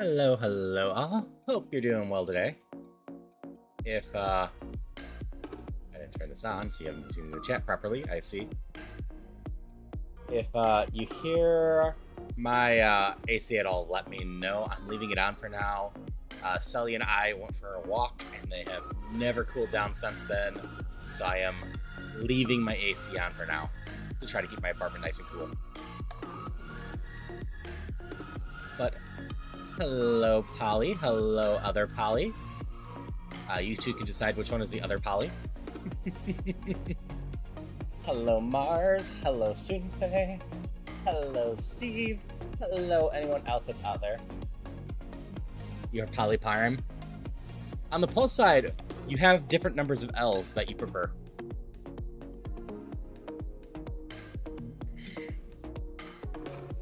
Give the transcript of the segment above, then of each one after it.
Hello, hello all. Hope you're doing well today. If I didn't turn this on, so you haven't seen the chat properly, I see. If you hear my AC at all, let me know. I'm leaving it on for now. Sully and I went for a walk, and they have never cooled down since then. So I am leaving my AC on for now to try to keep my apartment nice and cool. But hello, Polly. Hello, other Polly. You two can decide which one is the other Polly. Hello, Mars. Hello, Sunpei. Hello, Steve. Hello, anyone else that's out there. You're Polypyrem. On the plus side, you have different numbers of L's that you prefer.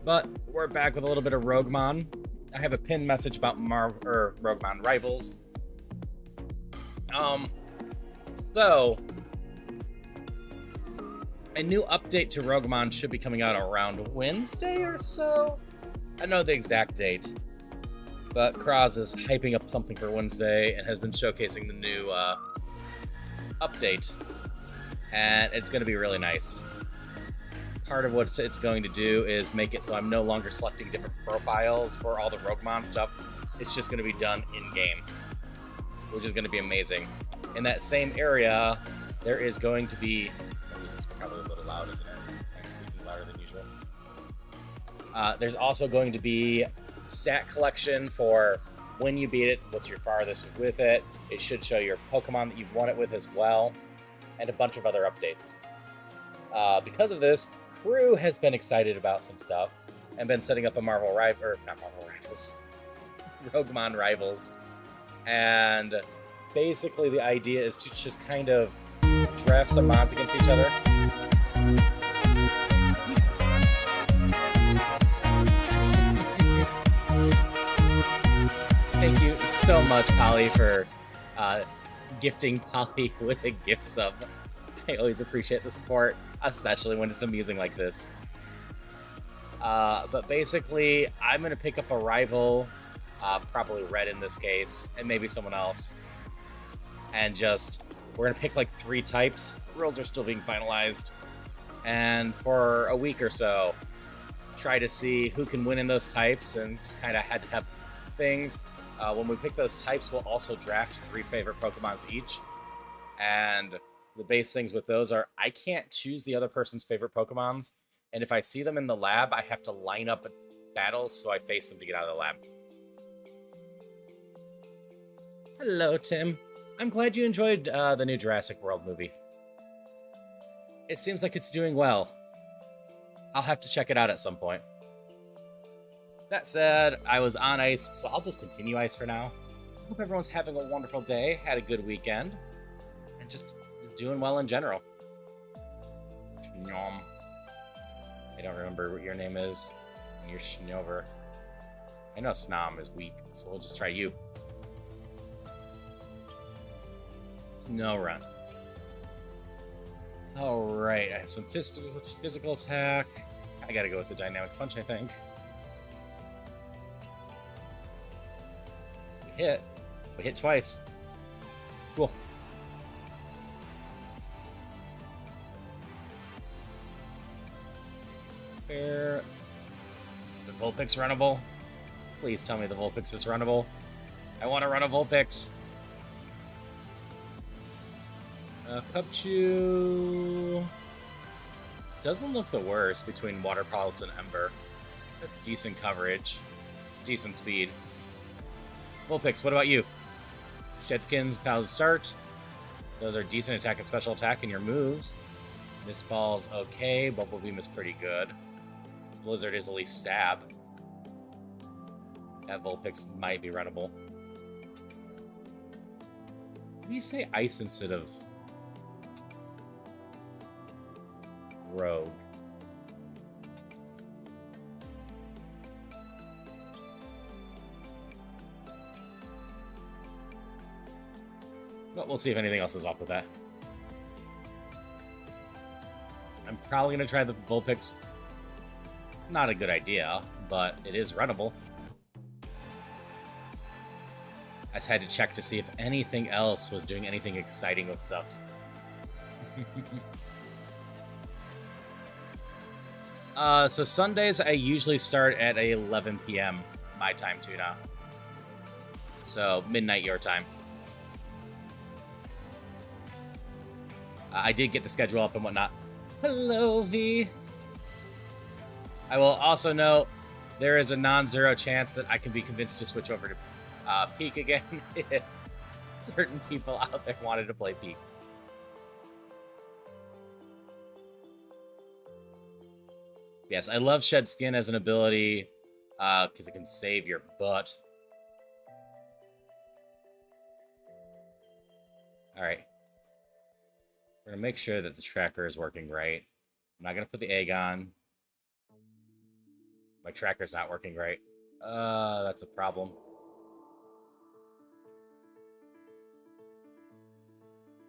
But we're back with a little bit of Roguemon. I have a pinned message about Roguemon Rivals. So a new update to Roguemon should be coming out around Wednesday or so. I don't know the exact date, but Kraz is hyping up something for Wednesday and has been showcasing the new update, and it's going to be really nice. Part of what it's going to do is make it so I'm no longer selecting different profiles for all the Roguemon stuff. It's just going to be done in-game, which is going to be amazing. In that same area, there is going to be... Oh, this is probably a little loud, isn't it? I'm speaking louder than usual. There's also going to be stat collection for when you beat it, what's your farthest with it. It should show your Pokemon that you've won it with as well, and a bunch of other updates. Because of this, Crew has been excited about some stuff and been setting up a not Marvel Rivals, Roguemon Rivals. And basically the idea is to just kind of draft some mods against each other. Thank you so much, Polly, for gifting Polly with a gift sub. I always appreciate the support, especially when it's amusing like this. But basically, I'm going to pick up a rival, probably Red in this case, and maybe someone else. And we're going to pick like 3 types. The rules are still being finalized. And for a week or so, try to see who can win in those types and just kind of head-to-head things. When we pick those types, we'll also draft 3 favorite Pokemons each. And the base things with those are I can't choose the other person's favorite Pokemons, and if I see them in the lab, I have to line up battles so I face them to get out of the lab. Hello, Tim. I'm glad you enjoyed the new Jurassic World movie. It seems like it's doing well. I'll have to check it out at some point. That said, I was on ice, so I'll just continue ice for now. Hope everyone's having a wonderful day, had a good weekend, and just is doing well in general. Nom. I don't remember what your name is. You're Shinover. I know Snom is weak, so we'll just try you. Snow Run. Alright, I have some physical attack. I gotta go with the Dynamic Punch, I think. We hit. We hit twice. Cool. Fair. Is the Vulpix runnable? Please tell me the Vulpix is runnable. I want to run a Vulpix. Cubchoo doesn't look the worst between Water Pulse and Ember. That's decent coverage, decent speed. Vulpix, what about you? Shedkins, Cow's Start. Those are decent attack and special attack in your moves. Miss Ball's okay. Bubble Beam is pretty good. Blizzard is at least stab. That Vulpix might be runnable. Why do you say ice instead of rogue? But we'll see if anything else is off with that. I'm probably going to try the Vulpix. Not a good idea, but it is runnable. I just had to check to see if anything else was doing anything exciting with stuff. So Sundays I usually start at 11 p.m. my time too now. So midnight your time. I did get the schedule up and whatnot. Hello, V. I will also note there is a non-zero chance that I can be convinced to switch over to Peak again if certain people out there wanted to play Peak. Yes, I love Shed Skin as an ability because it can save your butt. All right. We're going to make sure that the tracker is working right. I'm not going to put the egg on. My tracker's not working right. That's a problem.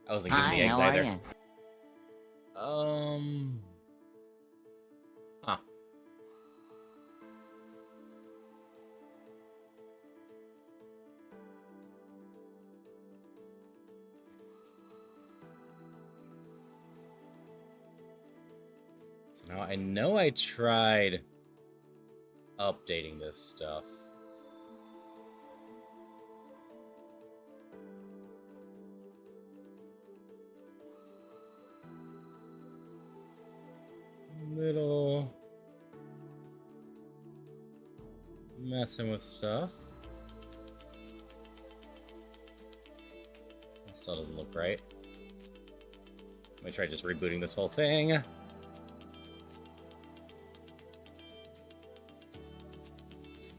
I wasn't getting the eggs either. Huh. So now I know I tried updating this stuff. Little messing with stuff. That still doesn't look right. Let me try just rebooting this whole thing.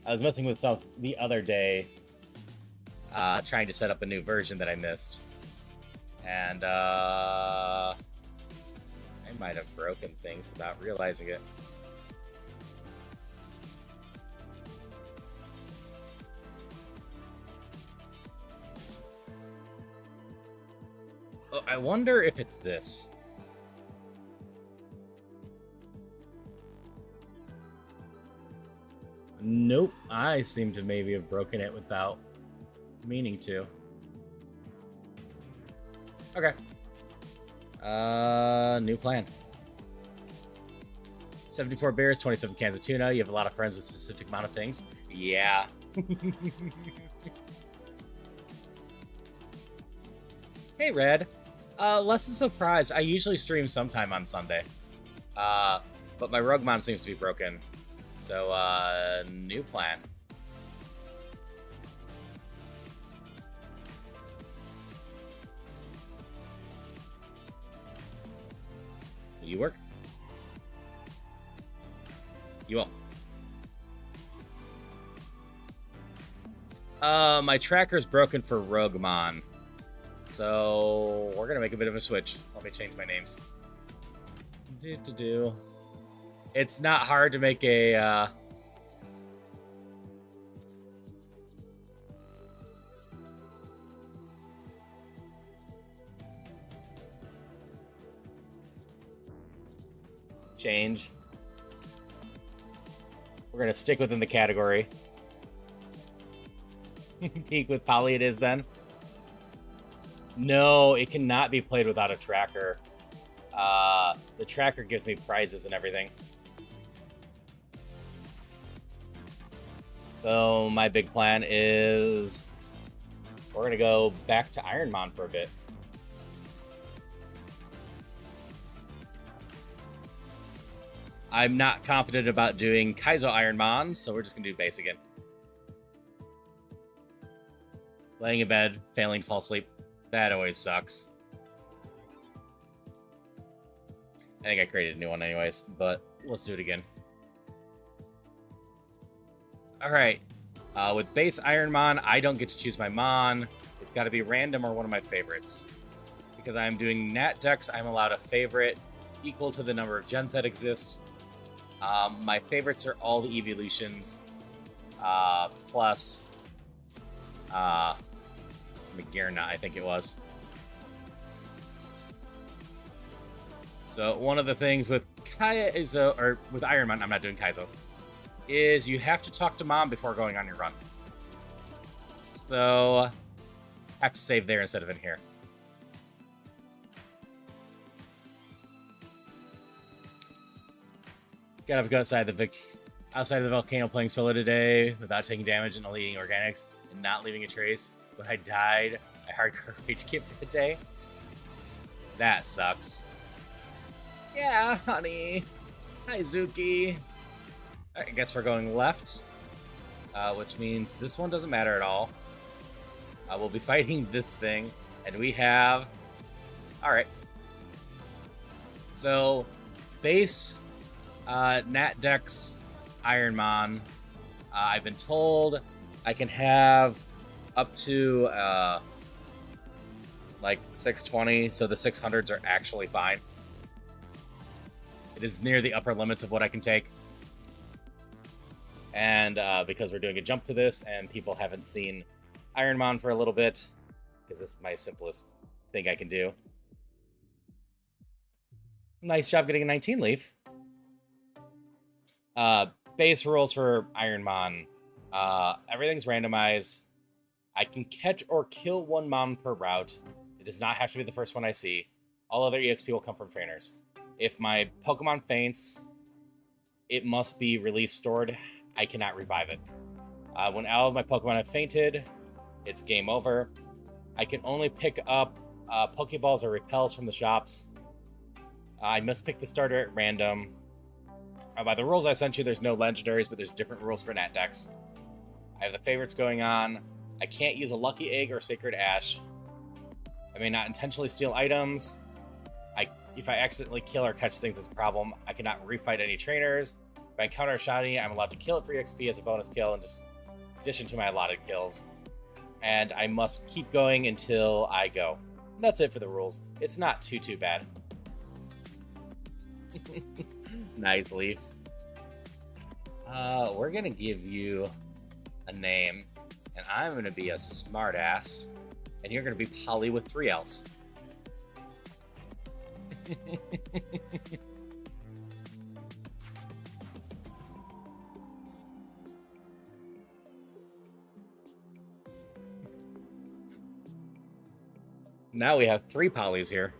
I was messing with stuff the other day, trying to set up a new version that I missed. And I might have broken things without realizing it. Oh, I wonder if it's this. Nope, I seem to maybe have broken it without meaning to. Okay. New plan. 74 beers, 27 cans of tuna. You have a lot of friends with a specific amount of things. Yeah. Hey, Red. Less a surprise. I usually stream sometime on Sunday. But my Roguemon seems to be broken. So, new plan. Will you work? You will. My tracker's broken for Roguemon. So, we're gonna make a bit of a switch. Let me change my names. It's not hard to make a, change. We're gonna stick within the category. Peak with Polly it is then. No, it cannot be played without a tracker. The tracker gives me prizes and everything. So my big plan is we're going to go back to Ironmon for a bit. I'm not confident about doing Kaizo Ironmon, so we're just going to do base again. Laying in bed, failing to fall asleep. That always sucks. I think I created a new one anyways, but let's do it again. Alright. With base Ironmon, I don't get to choose my Mon. It's got to be random or one of my favorites. Because I'm doing Nat decks, I'm allowed a favorite equal to the number of gens that exist. My favorites are all the evolutions, plus Magirna, I think it was. So one of the things with Kaizo, or with Ironmon, I'm not doing Kaizo, is you have to talk to Mom before going on your run. So, have to save there instead of in here. Gotta go outside the volcano playing solo today without taking damage and only eating organics and not leaving a trace. When I died, I hardcore rage quit for the day. That sucks. Yeah, honey. Hi, Zuki. I guess we're going left, which means this one doesn't matter at all. We'll be fighting this thing, and we have... Alright. So, base, Nat Dex, Ironmon. I've been told I can have up to, like, 620, so the 600s are actually fine. It is near the upper limits of what I can take. And because we're doing a jump for this, and people haven't seen Ironmon for a little bit, because this is my simplest thing I can do. Nice job getting a 19 leaf. Base rules for Ironmon. Everything's randomized. I can catch or kill one mon per route. It does not have to be the first one I see. All other EXP will come from trainers. If my Pokemon faints, it must be release stored. I cannot revive it. When all of my Pokemon have fainted, it's game over. I can only pick up Pokeballs or Repels from the shops. I must pick the starter at random. By the rules I sent you, there's no legendaries, but there's different rules for Nat Dex. I have the favorites going on. I can't use a Lucky Egg or Sacred Ash. I may not intentionally steal items. If I accidentally kill or catch things, it's a problem. I cannot refight any trainers. If I encounter a shiny, I'm allowed to kill it for EXP as a bonus kill in addition to my allotted kills. And I must keep going until I go. And that's it for the rules. It's not too bad. Nice, Leaf. We're gonna give you a name, and I'm gonna be a smartass, and you're gonna be Polly with 3 L's. Now we have 3 Pollys here.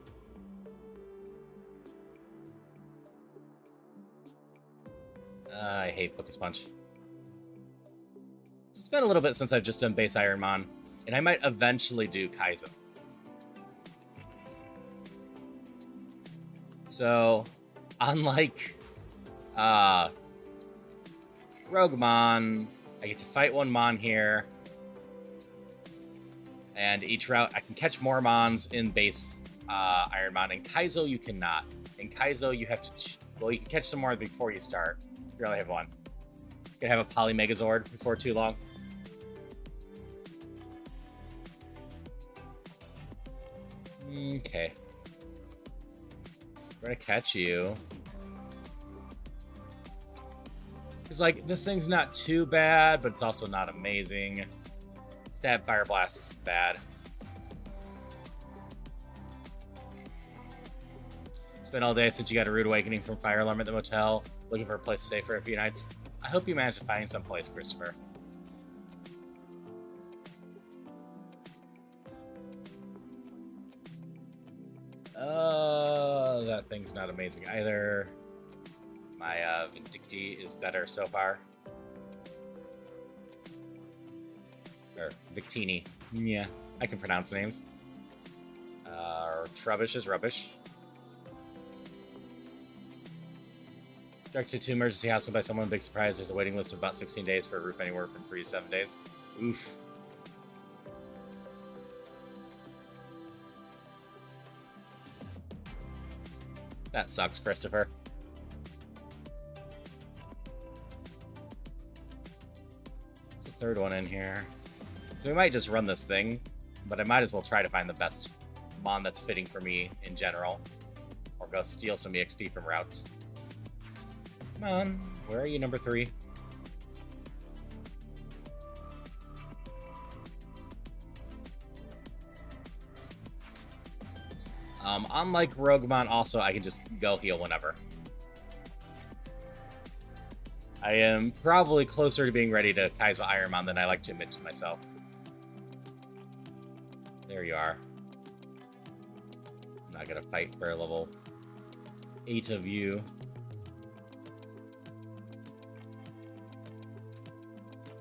I hate Pokesponge. It's been a little bit since I've just done base Ironmon, and I might eventually do Kaizo. So, unlike Roguemon, I get to fight one Mon here, and each route I can catch more Mons in base Ironmon. In Kaizo, you cannot. In Kaizo, you have to... Well, you can catch some more before you start. You only have one. Gonna have a Poly Megazord before too long. Okay. We're gonna catch you. It's like, this thing's not too bad, but it's also not amazing. Stab Fire Blast is bad. It's been all day since you got a rude awakening from Fire Alarm at the motel. Looking for a place to stay for a few nights. I hope you manage to find some place, Christopher. That thing's not amazing either. My Vindicti is better so far. Or Victini. Yeah, I can pronounce names. Trubbish is rubbish. Directed to emergency housing by someone. Big surprise. There's a waiting list of about 16 days for a roof anywhere from 3 to 7 days. Oof. That sucks, Christopher. It's the third one in here. So we might just run this thing, but I might as well try to find the best Mon that's fitting for me in general. Or go steal some EXP from routes. Come on, where are you, number 3? Unlike Roguemon, also, I can just go heal whenever. I am probably closer to being ready to Kaizo Ironmon than I like to admit to myself. There you are. I'm not gonna fight for a level 8 of you.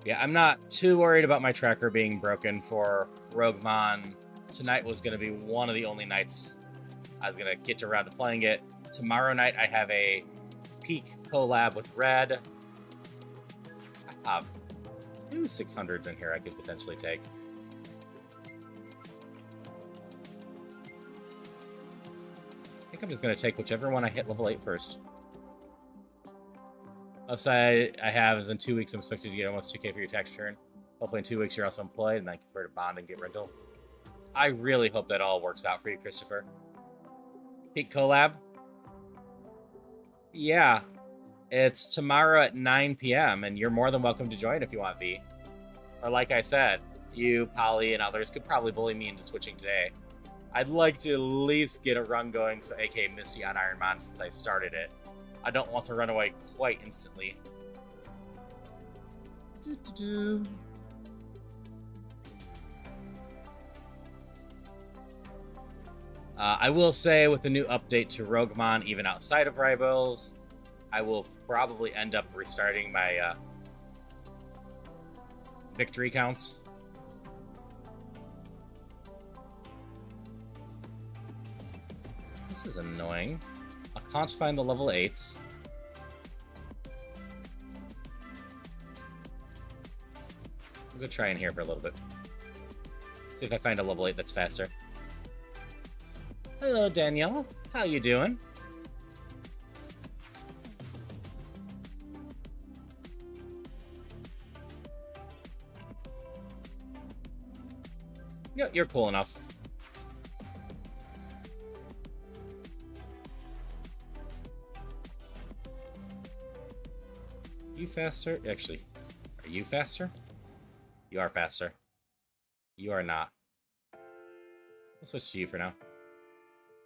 Yeah, I'm not too worried about my tracker being broken for Roguemon. Tonight was going to be one of the only nights I was going to get around to playing it. Tomorrow night, I have a Peak collab with Red. I have 2 600s in here I could potentially take. I think I'm just going to take whichever one I hit level 8 first. Upside I have is in 2 weeks I'm expected to get almost 2k for your tax return. Hopefully in 2 weeks you're also employed and I can convert a bond and get rental. I really hope that all works out for you, Christopher. Peak collab? Yeah. It's tomorrow at 9 p.m. and you're more than welcome to join if you want, V. Or like I said, you, Polly, and others could probably bully me into switching today. I'd like to at least get a run going so AK missed you on Ironmon since I started it. I don't want to run away quite instantly. I will say with the new update to Roguemon, even outside of Rivals, I will probably end up restarting my victory counts. This is annoying. I can't find the level 8s. I'm gonna try in here for a little bit. See if I find a level 8 that's faster. Hello, Danielle. How you doing? Yeah, you're cool enough. You faster? Actually, are you faster? You are faster. You are not. I'll switch to you for now.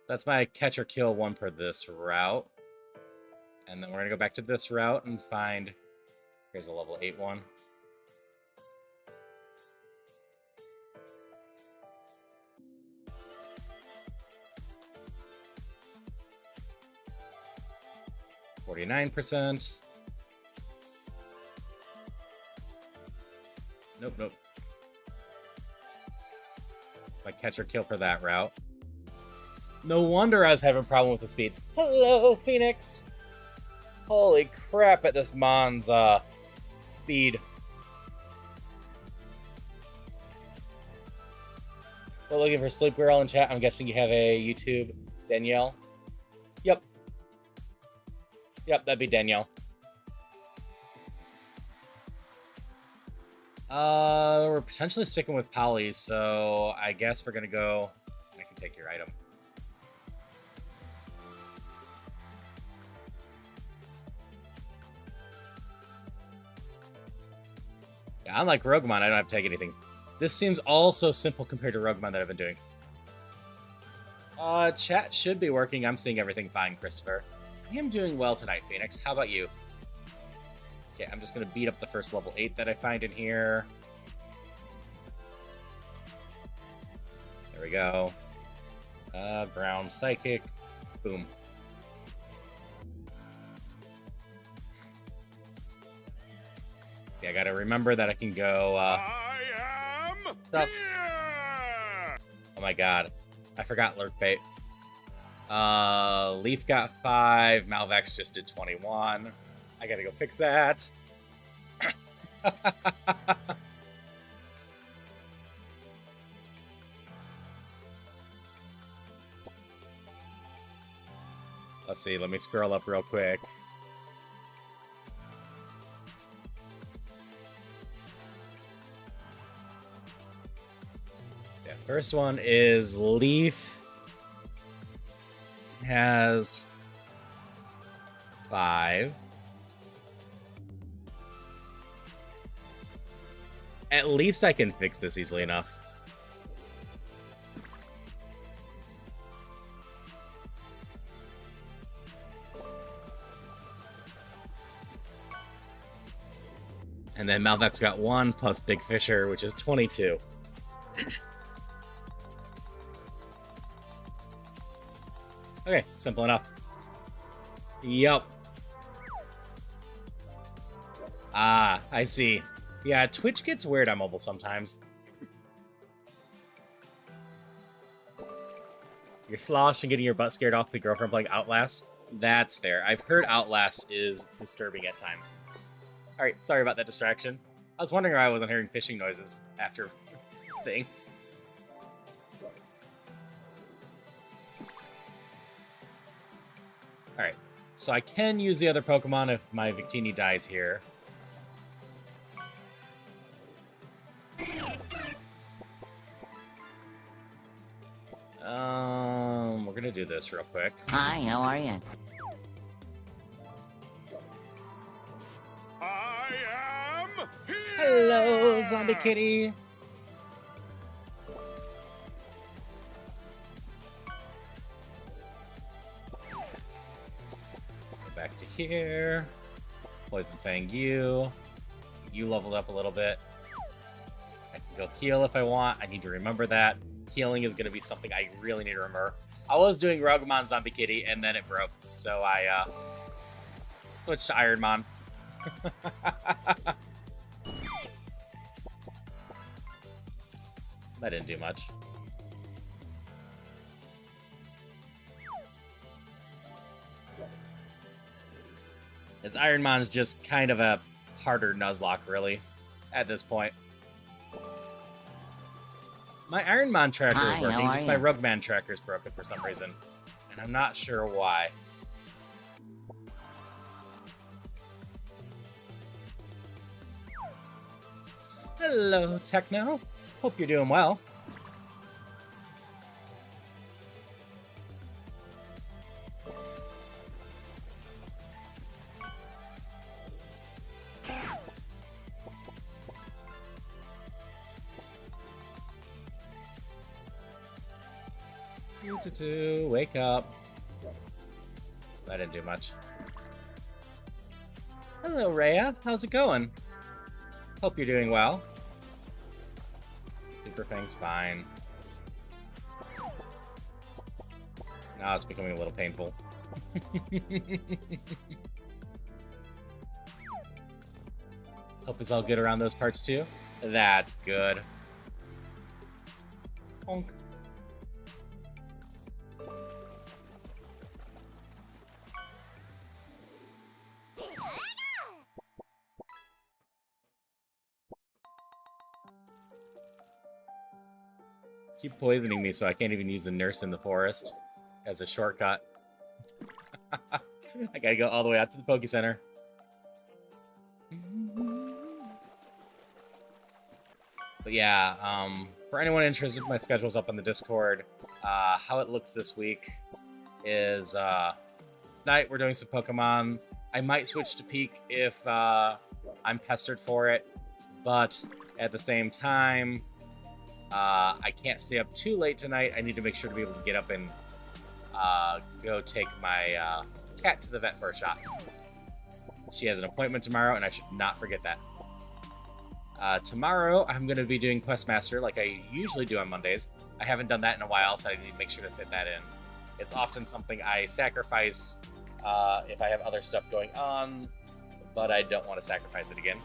So that's my catch or kill one per this route. And then we're going to go back to this route and find... Here's a level 8 one. %. Nope, nope. That's my catch or kill for that route. No wonder I was having a problem with the speeds. Hello, Phoenix! Holy crap at this Mon's speed. Still looking for Sleep Girl in chat. I'm guessing you have a YouTube. Danielle? Yep. Yep, that'd be Danielle. We're potentially sticking with Polly, so I guess we're gonna go... I can take your item. Yeah, unlike Roguemon, I don't have to take anything. This seems all so simple compared to Roguemon that I've been doing. Chat should be working. I'm seeing everything fine, Christopher. I am doing well tonight, Phoenix. How about you? Okay, I'm just going to beat up the first level 8 that I find in here. There we go. Ground Psychic. Boom. Yeah, I gotta remember that I can go, I am stuff. here! Oh my god. I forgot Lurk Bait. Leaf got 5. Malvex just did 21. I gotta go fix that. Let's see, let me scroll up real quick. So yeah, first one is Leaf. Has 5. At least I can fix this easily enough. And then Malvex got 1 plus Big Fisher, which is 22. Okay, simple enough. Yup. Ah, I see. Yeah, Twitch gets weird on mobile sometimes. You're sloshed and getting your butt scared off the girlfriend playing Outlast. That's fair. I've heard Outlast is disturbing at times. Alright, sorry about that distraction. I was wondering why I wasn't hearing fishing noises after things. Alright, so I can use the other Pokemon if my Victini dies here. We're gonna do this real quick. Hi, how are you? I am here. Hello, Zombie Kitty! Go back to here. Poison Fang you. You leveled up a little bit. I can go heal if I want. I need to remember that. Healing is going to be something I really need to remember. I was doing Rogamon Zombie Kitty, and then it broke. So I switched to Ironmon. That didn't do much. As Ironmon's just kind of a harder Nuzlocke, really, at this point. My Ironmon tracker Hi, is working, how are just my ya? Rugman tracker is broken for some reason. And I'm not sure why. Hello, Techno. Hope you're doing well. Wake up. That didn't do much. Hello, Rhea. How's it going? Hope you're doing well. Super Fang's fine. Now it's becoming a little painful. Hope it's all good around those parts too. That's good. Honk. Keep poisoning me so I can't even use the nurse in the forest as a shortcut. I gotta go all the way out to the Poke Center. But yeah, for anyone interested, my schedule's up on the Discord. How it looks this week is tonight we're doing some Pokemon. I might switch to Peak if I'm pestered for it, but at the same time, I can't stay up too late tonight. I need to make sure to be able to get up and go take my cat to the vet for a shot. She has an appointment tomorrow, and I should not forget that. Tomorrow, I'm going to be doing Questmaster like I usually do on Mondays. I haven't done that in a while, so I need to make sure to fit that in. It's often something I sacrifice if I have other stuff going on, but I don't want to sacrifice it again.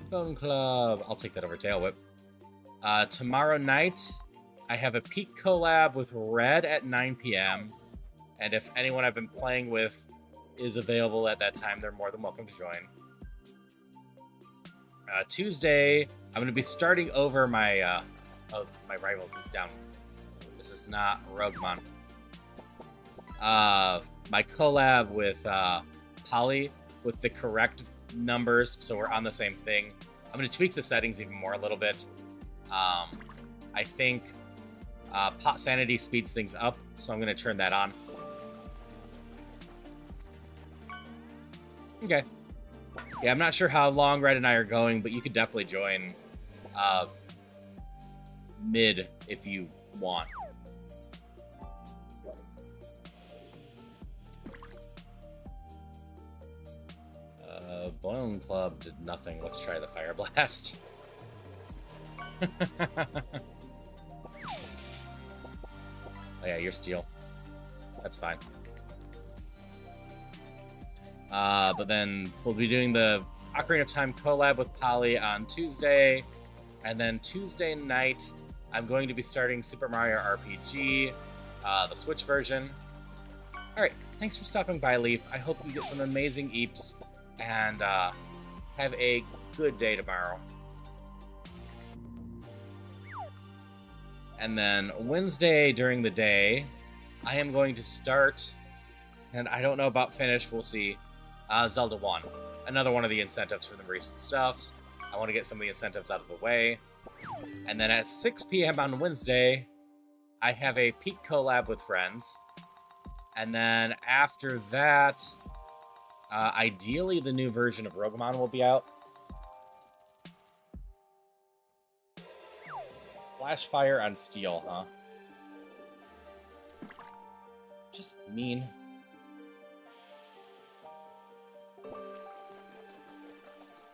Bone Club. I'll take that over Tail Whip. Tomorrow night, I have a Peak collab with Red at 9 p.m. And if anyone I've been playing with is available at that time, they're more than welcome to join. Tuesday, I'm going to be starting over my... oh, my rivals is down. This is not Roguemon. My collab with Polly with the correct numbers, so we're on the same thing. I'm going to tweak the settings even more a little bit. I think Pot Sanity speeds things up, so I'm going to turn that on. Okay. Yeah, I'm not sure how long Red and I are going, but you could definitely join mid if you want. Bone Club did nothing. Let's try the Fire Blast. Oh yeah, you're steel. That's fine. But then we'll be doing the Ocarina of Time collab with Polly on Tuesday. And then Tuesday night, I'm going to be starting Super Mario RPG, the Switch version. Alright, thanks for stopping by, Leaf. I hope you get some amazing eeps, and have a good day tomorrow. And then Wednesday during the day, I am going to start, and I don't know about finish, we'll see, Zelda 1. Another one of the incentives for the recent stuffs. I want to get some of the incentives out of the way. And then at 6 p.m. on Wednesday, I have a Peak collab with friends. And then after that, ideally the new version of Roguemon will be out. Flash fire on steel, huh? Just mean.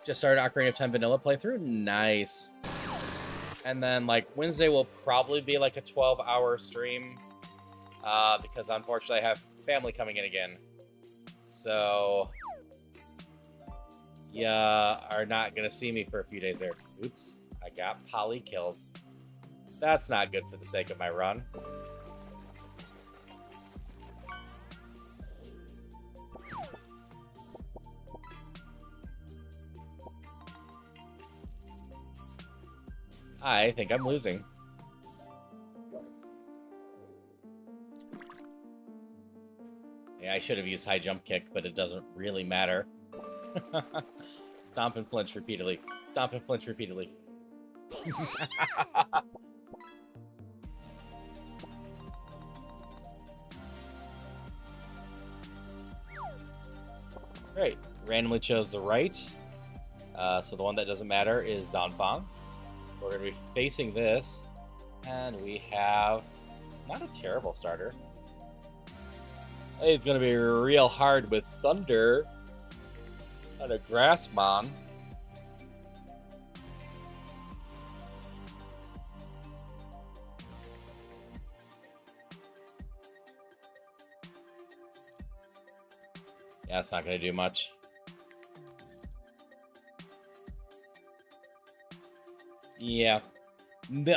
Just started Ocarina of Time vanilla playthrough. Nice. And then, like, Wednesday will probably be like a 12-hour stream. Because unfortunately I have family coming in again. So, you are not going to see me for a few days there. Oops, I got Polly killed. That's not good for the sake of my run. I think I'm losing. Yeah, I should have used high jump kick, but it doesn't really matter. Stomp and flinch repeatedly. Stomp and flinch repeatedly. Great. Randomly chose the right. So the one that doesn't matter is Donphan. We're going to be facing this. And we have not a terrible starter. It's going to be real hard with Thunder on a Grassmon. Yeah, it's not going to do much. Yeah.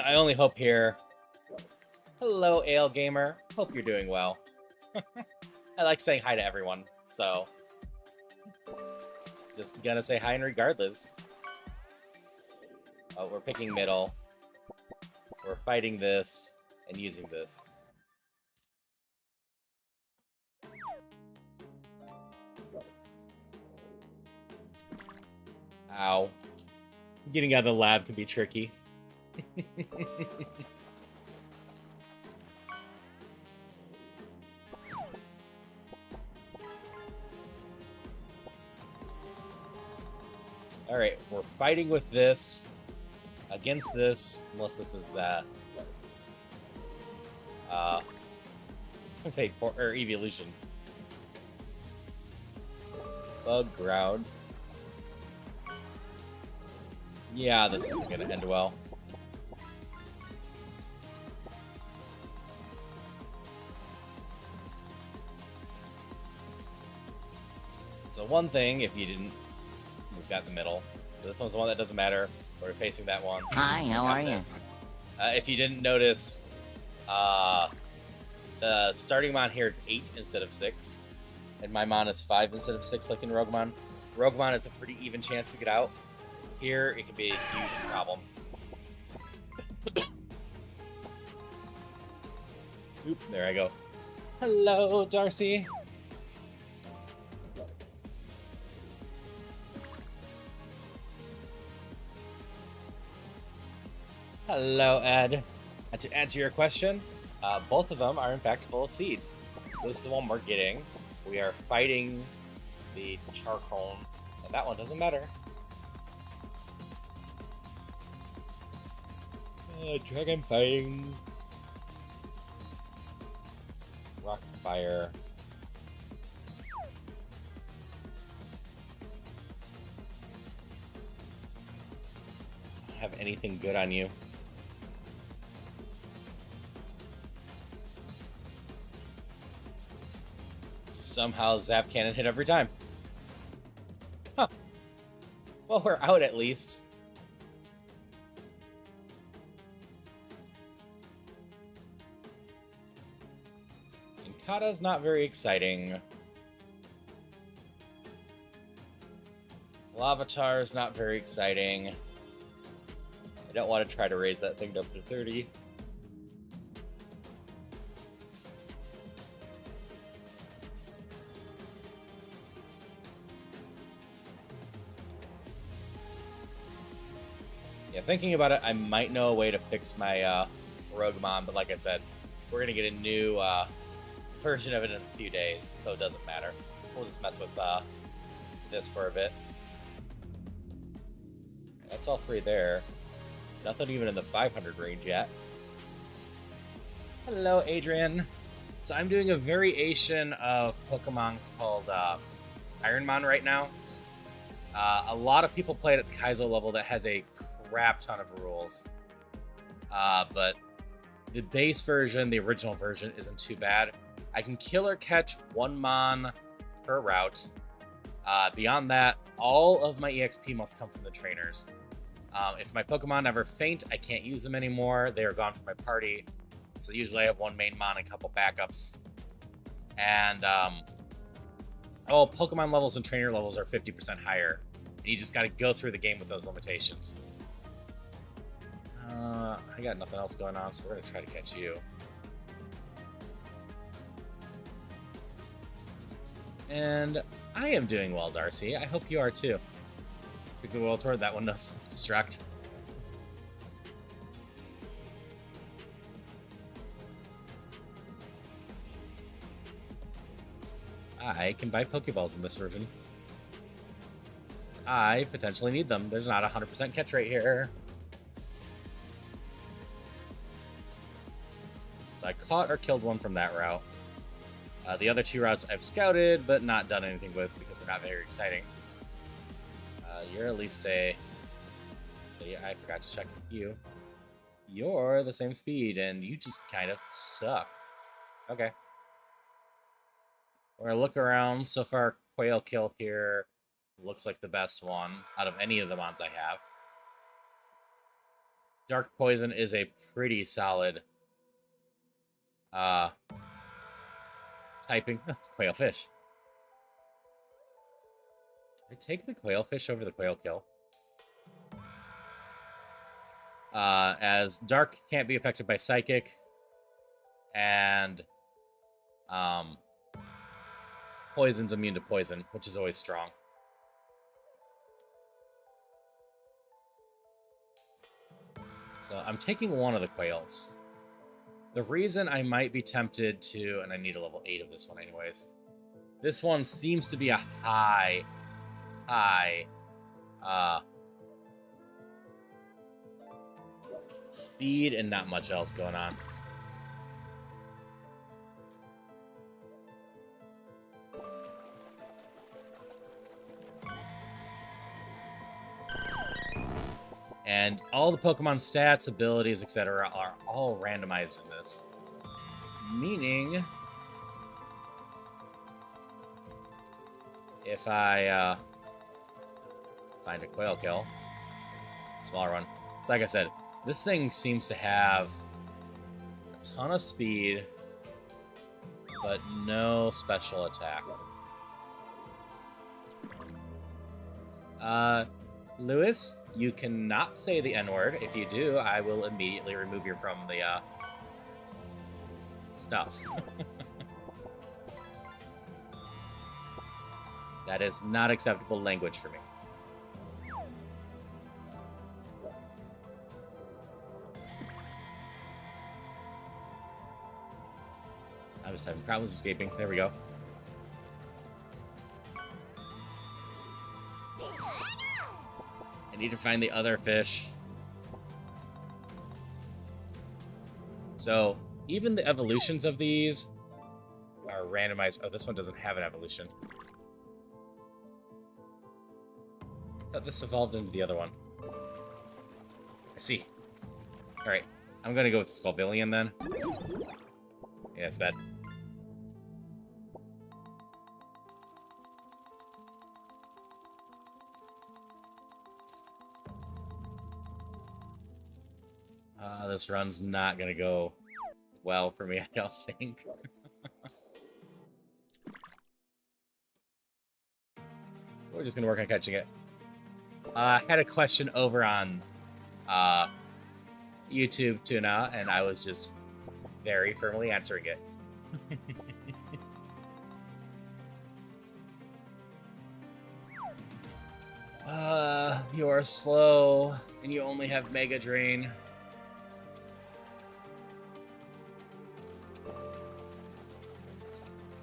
I only hope here. Hello, Ale Gamer. Hope you're doing well. I like saying hi to everyone, so just gonna say hi regardless. Oh, we're picking middle. We're fighting this and using this. Ow. Getting out of the lab can be tricky. Alright, we're fighting with this against this, unless this is that. Fate or evolution. Bug ground. Yeah, this isn't gonna end well. So one thing, if you didn't, we've got the middle. So this one's the one that doesn't matter. We're facing that one. Hi, how are you? If you didn't notice, the starting mon here is 8 instead of 6. And my mon is 5 instead of 6, like in Roguemon. Roguemon, it's a pretty even chance to get out. Here, it can be a huge problem. Oop, there I go. Hello, Darcy. Hello, Ed. And to answer your question, both of them are in fact full of seeds. This is the one we're getting. We are fighting the Charcone, and that one doesn't matter. Dragon fighting. Rock fire. I don't have anything good on you. Somehow Zap Cannon hit every time. Huh. Well, we're out at least. And Kata's not very exciting. Lavatar is not very exciting. I don't want to try to raise that thing up to 30. Yeah, thinking about it, I might know a way to fix my Roguemon, but like I said, we're going to get a new version of it in a few days, so it doesn't matter. We'll just mess with this for a bit. That's all three there. Nothing even in the 500 range yet. Hello, Adrian. So I'm doing a variation of Pokemon called Ironmon right now. A lot of people play it at the Kaizo level that has a crap ton of rules. But the base version, the original version, isn't too bad. I can kill or catch one Mon per route. Beyond that, all of my EXP must come from the trainers. If my Pokemon ever faint, I can't use them anymore. They are gone from my party. So usually I have one main Mon and a couple backups. And all Pokemon levels and trainer levels are 50% higher. And you just got to go through the game with those limitations. I got nothing else going on, so we're going to try to catch you. And I am doing well, Darcy. I hope you are too. Because the world toward that one does self-destruct. I can buy Pokeballs in this version. I potentially need them. There's not a 100% catch rate here. So I caught or killed one from that route. The other two routes I've scouted, but not done anything with because they're not very exciting. You're at least a... Yeah, I forgot to check you. You're the same speed, and you just kind of suck. Okay. We're gonna look around. So far, Quail Kill here looks like the best one out of any of the mons I have. Dark Poison is a pretty solid typing. Quail Fish. I take the Quail Fish over the Quail Kill. As Dark can't be affected by Psychic, and Poison's immune to Poison, which is always strong. So I'm taking one of the Quails. The reason I might be tempted to, and I need a level 8 of this one anyways, this one seems to be a high speed and not much else going on. And all the Pokemon stats, abilities, etc. are all randomized in this. Meaning, if I find a Quail Kill, smaller one. So like I said, this thing seems to have a ton of speed, but no special attack. Lewis, you cannot say the N-word. If you do, I will immediately remove you from the stuff. That is not acceptable language for me. I was having problems escaping. There we go. I need to find the other fish. So, even the evolutions of these are randomized. Oh, this one doesn't have an evolution. I thought this evolved into the other one. I see. Alright, I'm gonna go with Sculvillian then. Yeah, that's bad. This run's not gonna go well for me, I don't think. We're just gonna work on catching it. I had a question over on YouTube Tuna, and I was just very firmly answering it. You are slow, and you only have Mega Drain.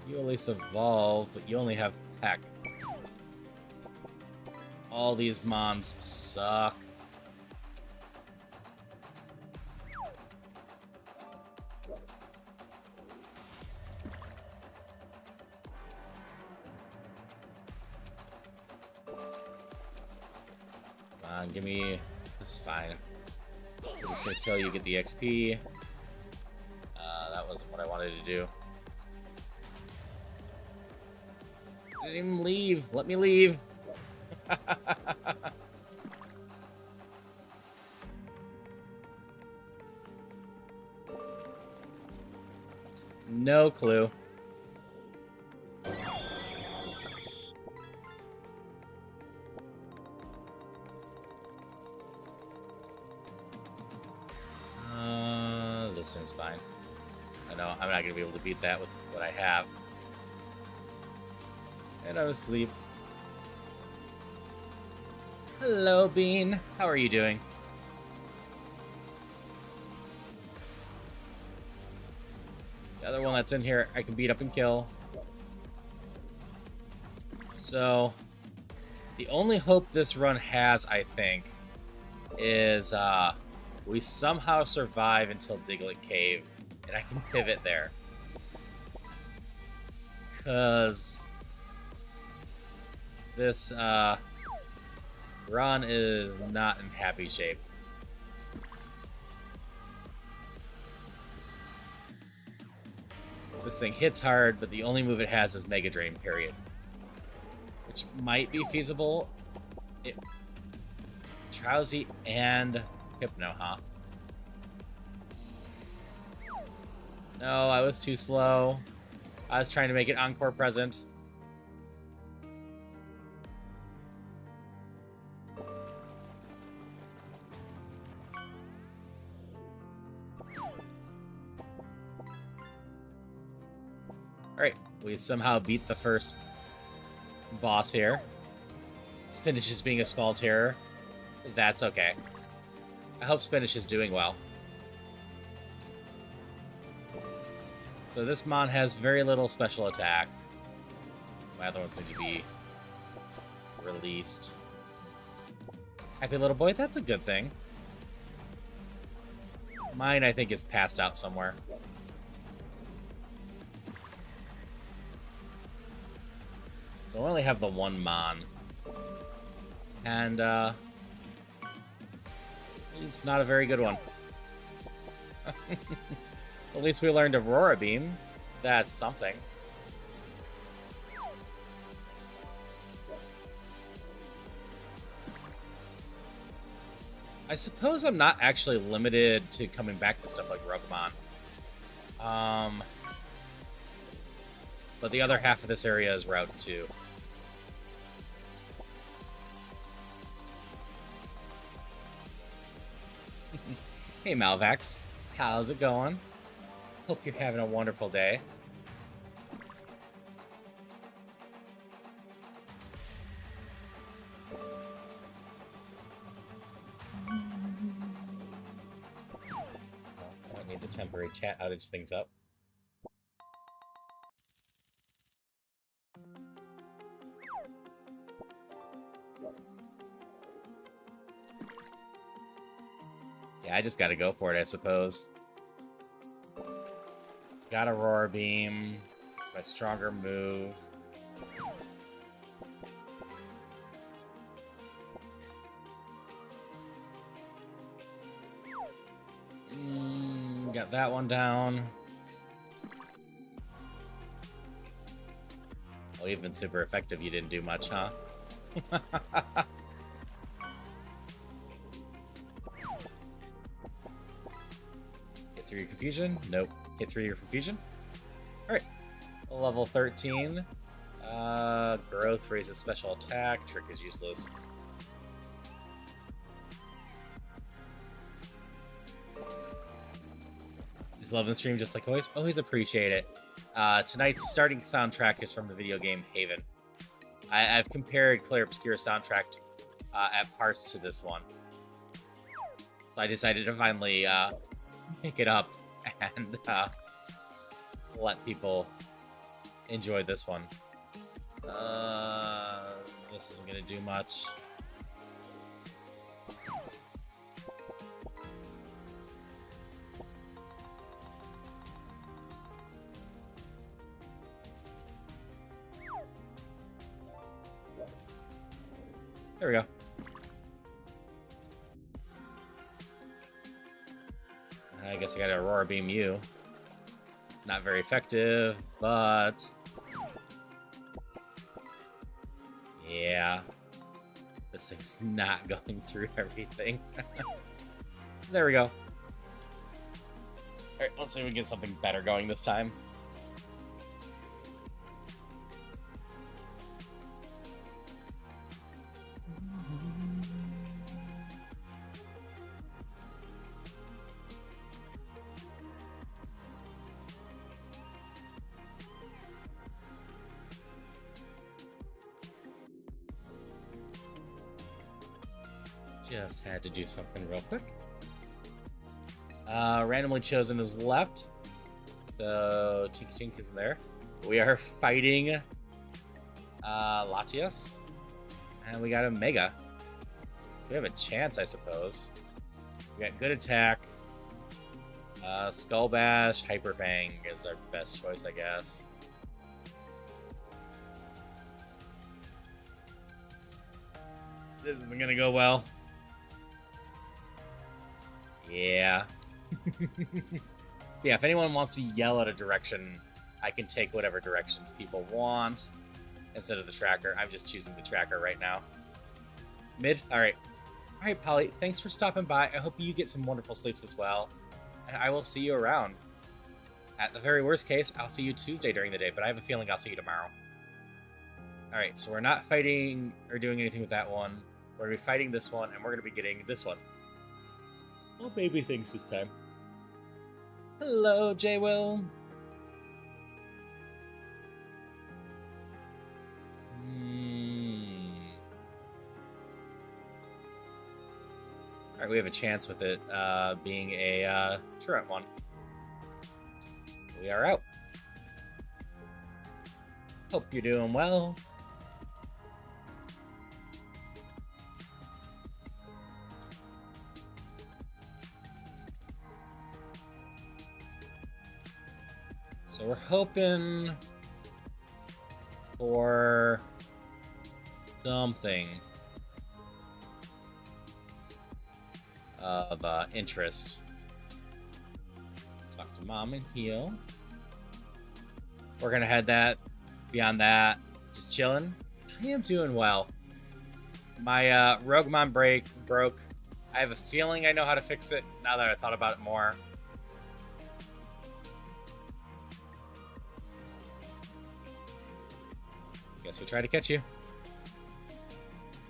You at least evolve, but you only have Peck. All these mons suck. Come on, give me... This is fine. I'm just gonna kill you, get the XP. That wasn't what I wanted to do. I didn't even leave. Let me leave. No clue. This seems fine. I know I'm not gonna be able to beat that with what I have. And I'm asleep. Hello, Bean. How are you doing? The other one that's in here, I can beat up and kill. So, the only hope this run has, I think, is we somehow survive until Diglett Cave, and I can pivot there. Because this run is not in happy shape. This thing hits hard, but the only move it has is Mega Drain, period. Which might be feasible. Drowsy and Hypno, huh? No, I was too slow. I was trying to make it Encore present. Alright, we somehow beat the first boss here. Spinach is being a small terror. That's okay. I hope Spinach is doing well. So this mon has very little special attack. My other ones need to be released. Happy little boy, that's a good thing. Mine, I think, is passed out somewhere. So I only have the one mon. And, it's not a very good one. At least we learned Aurora Beam. That's something. I suppose I'm not actually limited to coming back to stuff like Roguemon. But the other half of this area is Route 2. Hey Malvax, how's it going? Hope you're having a wonderful day. I don't need the temporary chat outage things up. Yeah, I just gotta go for it, I suppose. Got Aurora Beam. It's my stronger move. Got that one down. Well, you've been super effective. You didn't do much, huh? 3 your confusion. Nope. Hit 3 your confusion. Alright. Level 13. Growth raises special attack. Trick is useless. Just loving the stream just like always. Always appreciate it. Tonight's starting soundtrack is from the video game Haven. I've compared Clear Obscure soundtrack at parts to this one. So I decided to finally pick it up and let people enjoy this one. This isn't gonna do much. There we go. I guess I gotta Aurora Beam you. It's not very effective, but... yeah. This thing's not going through everything. There we go. Alright, let's see if we can get something better going this time. Just had to do something real quick. Randomly chosen is left. So Tinky Tink is there. We are fighting Latias. And we got a Mega. We have a chance, I suppose. We got good attack. Skull Bash, Hyper Fang is our best choice, I guess. This isn't gonna go well. Yeah. Yeah, if anyone wants to yell at a direction, I can take whatever directions people want instead of the tracker. I'm just choosing the tracker right now. Mid? Alright. Alright, Polly, thanks for stopping by. I hope you get some wonderful sleeps as well. And I will see you around. At the very worst case, I'll see you Tuesday during the day, but I have a feeling I'll see you tomorrow. Alright, so we're not fighting or doing anything with that one. We're going to be fighting this one, and we're going to be getting this one. All baby things this time. Hello, J-Will. Alright, we have a chance with it being a truant one. We are out. Hope you're doing well. So we're hoping for something of interest. Talk to Mom and heal. We're gonna head that. Beyond that, just chilling. I am doing well. My Roguemon broke. I have a feeling I know how to fix it now that I thought about it more. Guess we try to catch you.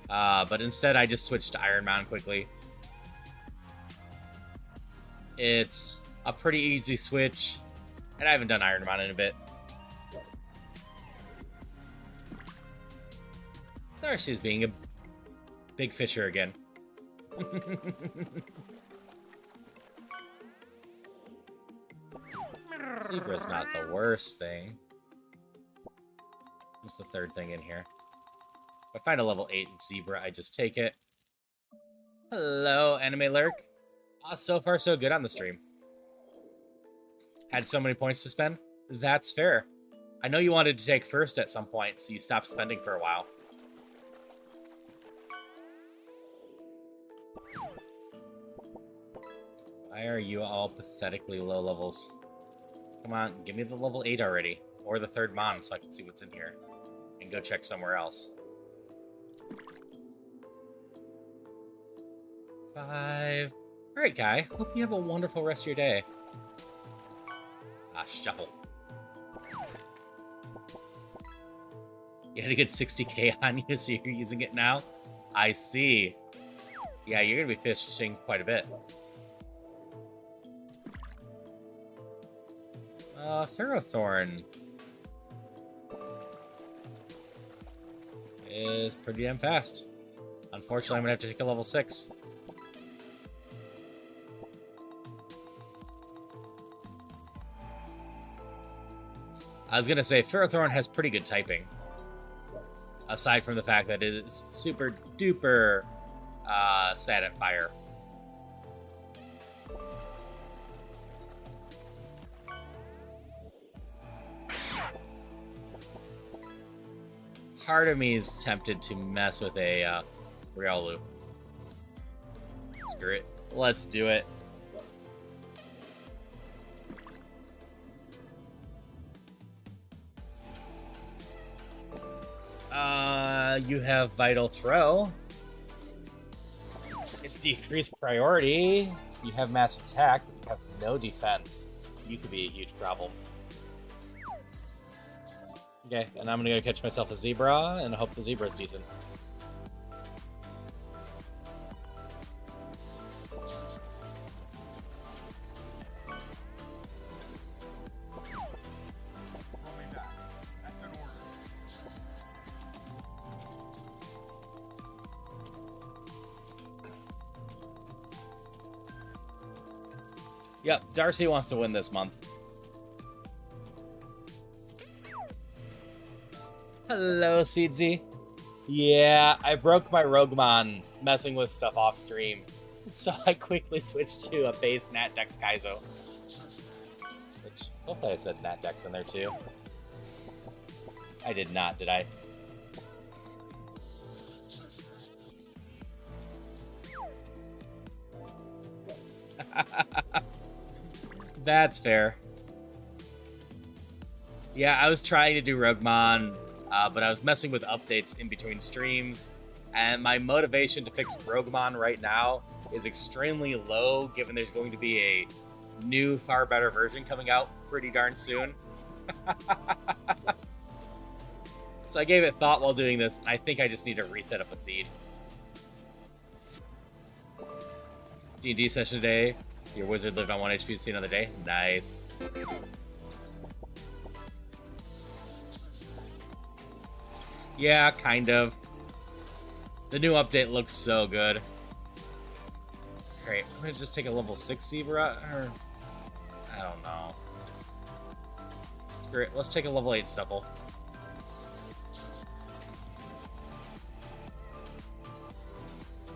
But instead I just switched to Ironmon quickly. It's a pretty easy switch, and I haven't done Ironmon in a bit. Darcy is being a big fisher again. Zebra's not the worst thing. What's the third thing in here? If I find a level 8 Zebra, I just take it. Hello, Anime Lurk. So far, so good on the stream. Had so many points to spend. That's fair. I know you wanted to take first at some point, so you stopped spending for a while. Why are you all pathetically low levels? Come on, give me the level 8 already. Or the third Mon so I can see what's in here. And go check somewhere else. 5. Alright, Guy. Hope you have a wonderful rest of your day. Shuffle. You had to get 60k on you, so you're using it now? I see. Yeah, you're gonna be fishing quite a bit. Ferrothorn is pretty damn fast. Unfortunately, I'm gonna have to take a level 6. I was gonna say, Ferrothorn has pretty good typing. Aside from the fact that it is super duper sad at fire. Part of me is tempted to mess with a Riolu. Screw it. Let's do it. You have Vital Throw. It's decreased priority. You have massive attack, but you have no defense. You could be a huge problem. Okay, and I'm gonna go catch myself a zebra and hope the zebra's decent. Yep, Darcy wants to win this month. Hello, Seedsy. Yeah, I broke my Roguemon messing with stuff off stream, so I quickly switched to a base Natdex Kaizo. Which, hopefully I said Natdex in there too. I did not, did I? That's fair. Yeah, I was trying to do Roguemon, but I was messing with updates in between streams, and my motivation to fix Roguemon right now is extremely low, given there's going to be a new, far better version coming out pretty darn soon. So I gave it thought while doing this, and I think I just need to reset up a seed. D&D session today. Your wizard lived on 1 HP to see another day. Nice. Yeah, kind of. The new update looks so good. Alright, I'm gonna just take a level 6 zebra, or... I don't know. Screw it, let's take a level 8 Stubble.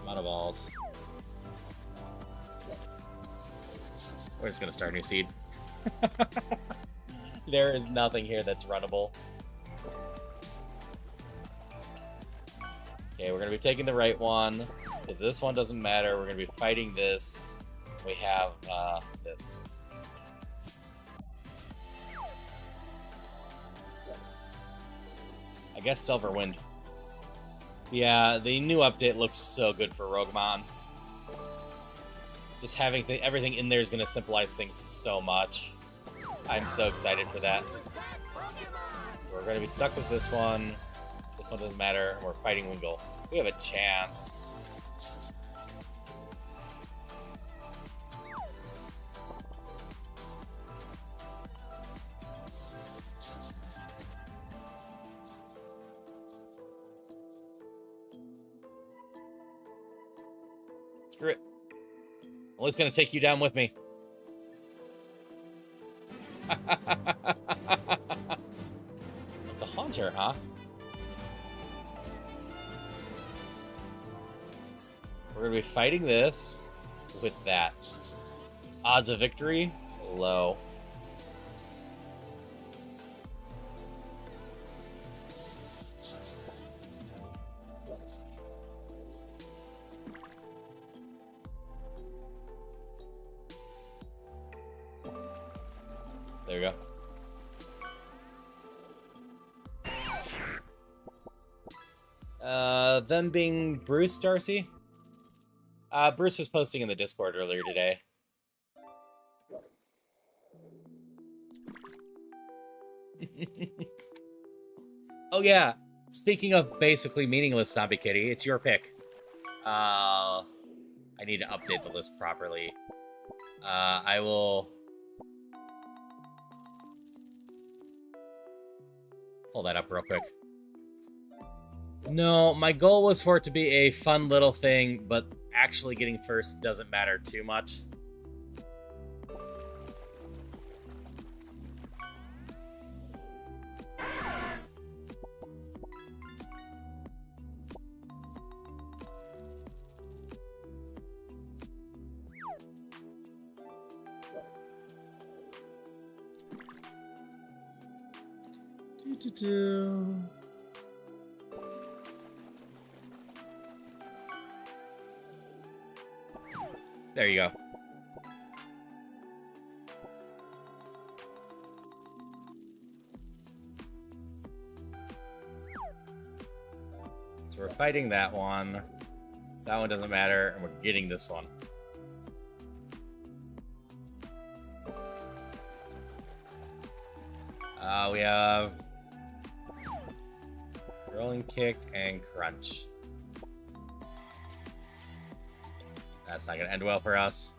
I'm out of balls. We're just gonna start a new seed. There is nothing here that's runnable. Okay, we're gonna be taking the right one. So this one doesn't matter. We're gonna be fighting this. We have this. I guess Silver Wind. Yeah, the new update looks so good for Roguemon. Just having everything in there is going to simplify things so much. I'm so excited for that. So we're going to be stuck with this one. This one doesn't matter, and we're fighting Wingull. We have a chance. Screw it. Well, it's gonna take you down with me. It's a Haunter, huh? We're gonna be fighting this with that. Odds of victory, low. There we go. Them being Bruce, Darcy? Bruce was posting in the Discord earlier today. Oh yeah, speaking of basically meaningless Zombie Kitty, it's your pick. I need to update the list properly. I will pull that up real quick. No, my goal was for it to be a fun little thing, but actually getting first doesn't matter too much. There you go. So we're fighting that one. That one doesn't matter, and we're getting this one. We have rolling kick and crunch. That's not gonna end well for us.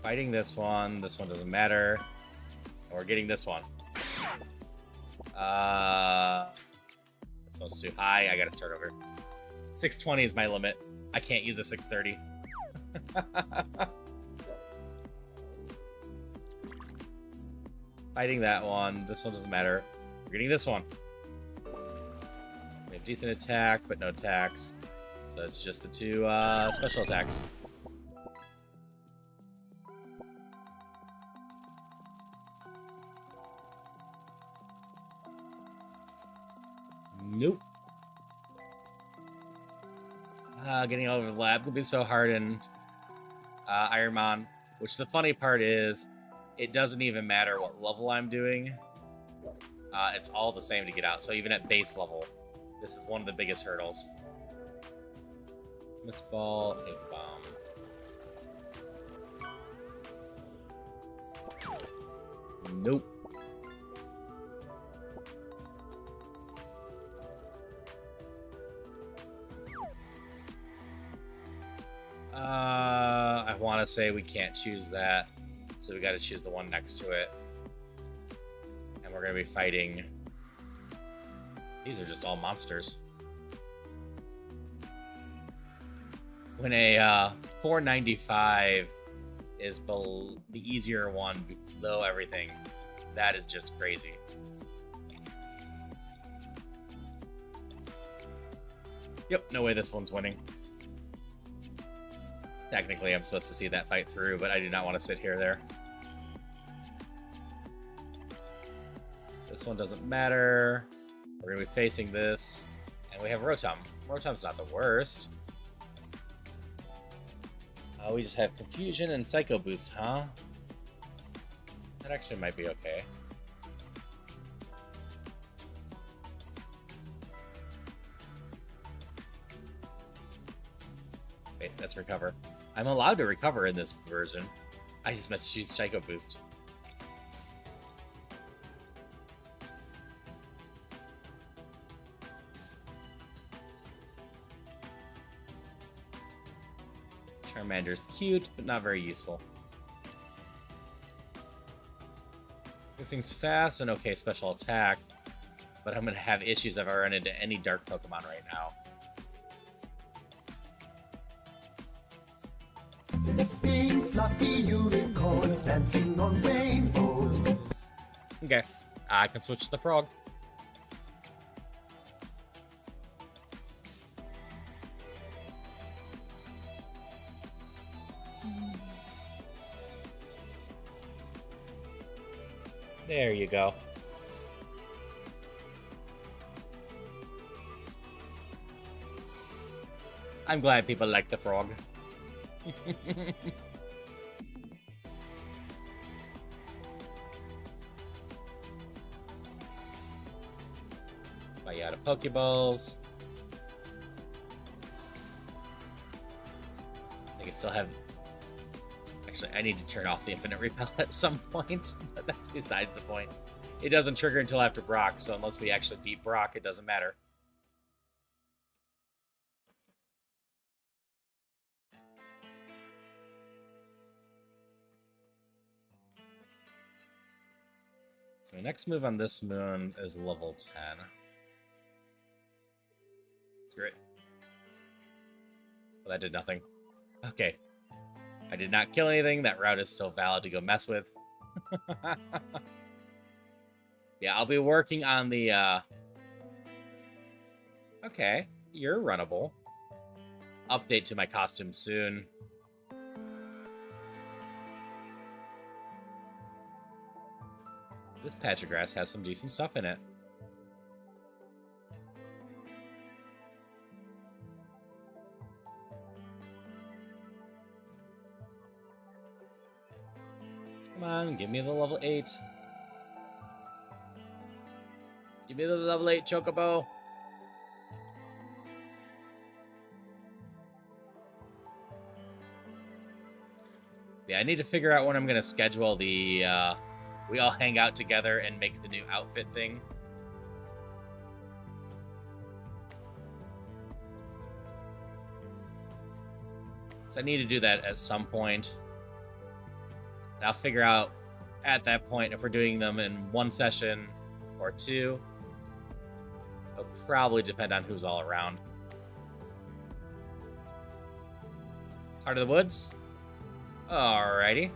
Fighting this one doesn't matter. And we're getting this one. This one's too high, I gotta start over. 620 is my limit. I can't use a 630. Fighting that one. This one doesn't matter. We're getting this one. We have decent attack, but no attacks. So it's just the two special attacks. Nope. Getting over the lab will be so hard in Ironmon. Which the funny part is, it doesn't even matter what level I'm doing. It's all the same to get out. So even at base level, this is one of the biggest hurdles. Miss ball, ink bomb. Nope. I want to say we can't choose that, so we got to choose the one next to it. And we're going to be fighting. These are just all monsters. When a 495 is the easier one below everything, that is just crazy. Yep, no way this one's winning. Technically, I'm supposed to see that fight through, but I do not want to sit here there. This one doesn't matter. We're going to be facing this. And we have Rotom. Rotom's not the worst. We just have Confusion and Psycho Boost, huh? That actually might be okay. Wait, let's recover. I'm allowed to recover in this version. I just meant to choose Psycho Boost. Charmander's cute, but not very useful. This thing's fast and okay special attack, but I'm gonna have issues if I run into any dark Pokemon right now. Pink fluffy unicorns dancing on rainbows. Okay, I can switch to the frog. There you go. I'm glad people like the frog. Buy you out of Pokeballs. I can still have... Actually, I need to turn off the infinite repel at some point, but that's besides the point. It doesn't trigger until after Brock, so unless we actually beat Brock, it doesn't matter. So my next move on this moon is level 10. It's great. Well, that did nothing. Okay. I did not kill anything. That route is still valid to go mess with. Yeah, I'll be working on the... Okay, you're runnable. Update to my costume soon. This patch of grass has some decent stuff in it. Come on, give me the level 8. Give me the level 8 Chocobo. Yeah, I need to figure out when I'm going to schedule the... we all hang out together and make the new outfit thing. So I need to do that at some point. And I'll figure out at that point if we're doing them in one session or two. It'll probably depend on who's all around. Heart of the Woods. Alrighty.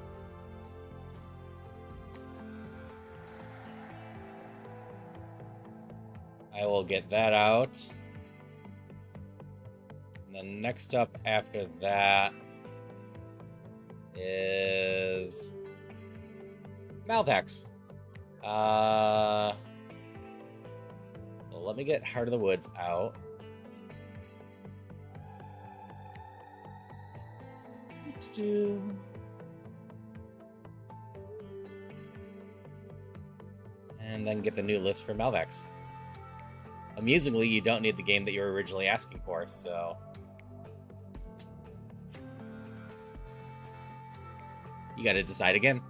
I will get that out. And then next up after that is Malvex. So let me get Heart of the Woods out. And then get the new list for Malvex. Amusingly, you don't need the game that you were originally asking for, so... You gotta decide again.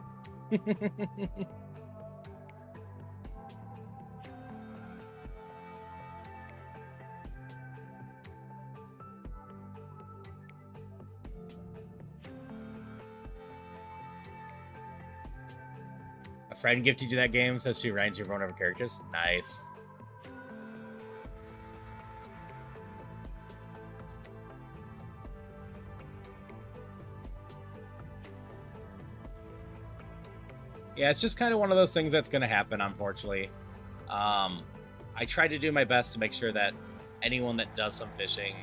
A friend gifted you that game, says she reminds you of one of her characters. Nice. Yeah, it's just kind of one of those things that's going to happen, unfortunately. I try to do my best to make sure that anyone that does some fishing,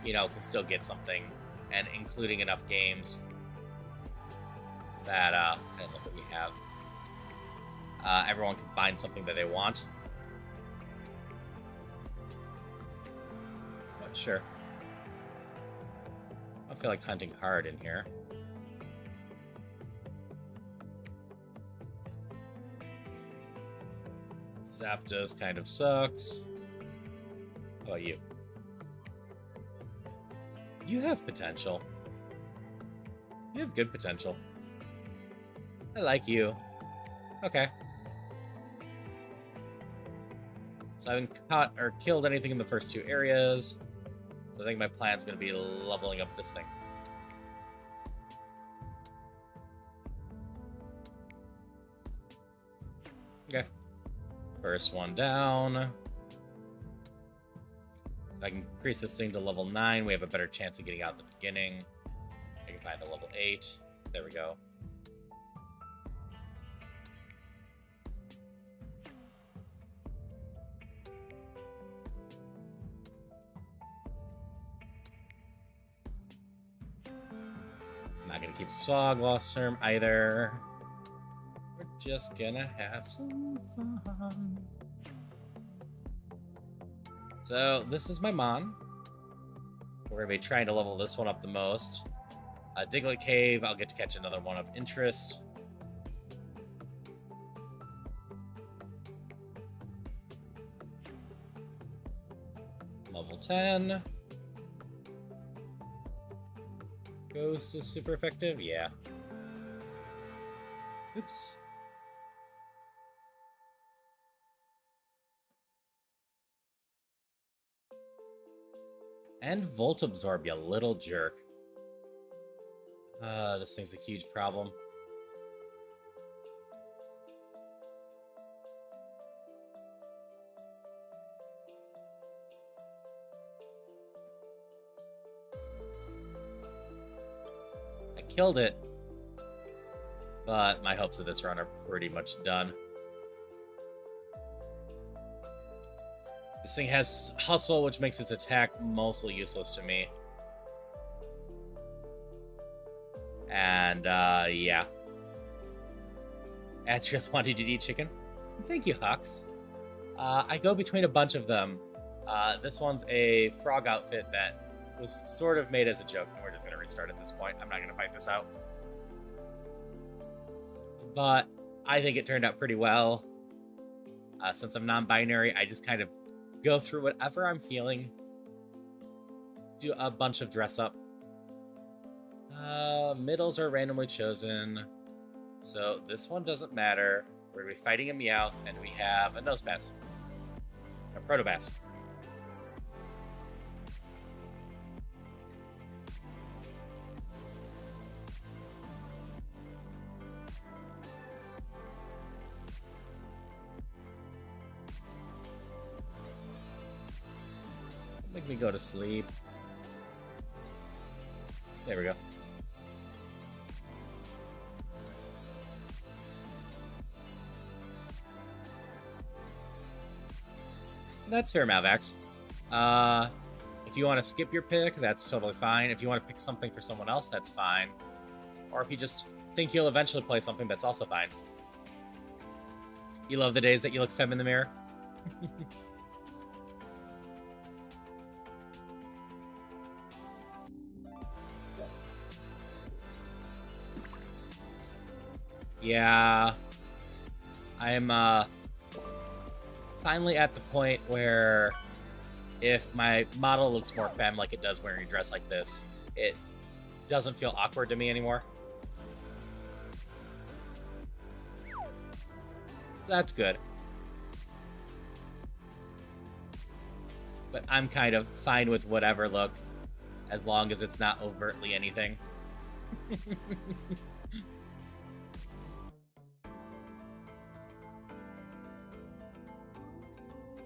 you know, can still get something, and including enough games that, I don't know what we have. Everyone can find something that they want. But sure. I feel like hunting hard in here. Zapdos kind of sucks. How about you? You have potential. You have good potential. I like you. Okay. So I haven't caught or killed anything in the first two areas. So I think my plan's going to be leveling up this thing. Okay. First one down. So if I can increase this thing to level 9, we have a better chance of getting out at the beginning. I can find a level 8. There we go. I'm not going to keep Swoglossworm either. We're just gonna have some fun. So, this is my Mon. We're gonna be trying to level this one up the most. Diglett Cave, I'll get to catch another one of interest. Level 10. Ghost is super effective? Yeah. Oops. And Volt Absorb, you little jerk. This thing's a huge problem. I killed it, but my hopes of this run are pretty much done. This thing has Hustle, which makes its attack mostly useless to me. And, yeah. Ads really wanted to eat chicken. Thank you, Hux. I go between a bunch of them. This one's a frog outfit that was sort of made as a joke, and we're just going to restart at this point. I'm not going to fight this out. But I think it turned out pretty well. Since I'm non-binary, I just kind of go through whatever I'm feeling. Do a bunch of dress up. Middles are randomly chosen. So this one doesn't matter. We're going to be fighting a Meowth, and we have a Nosepass. A Protobass. Make me go to sleep. There we go. That's fair, Malvax. If you want to skip your pick, that's totally fine. If you want to pick something for someone else, that's fine. Or if you just think you'll eventually play something, that's also fine. You love the days that you look femme in the mirror? Yeah. I'm, finally at the point where if my model looks more femme like it does wearing a dress like this, it doesn't feel awkward to me anymore. So that's good. But I'm kind of fine with whatever look, as long as it's not overtly anything.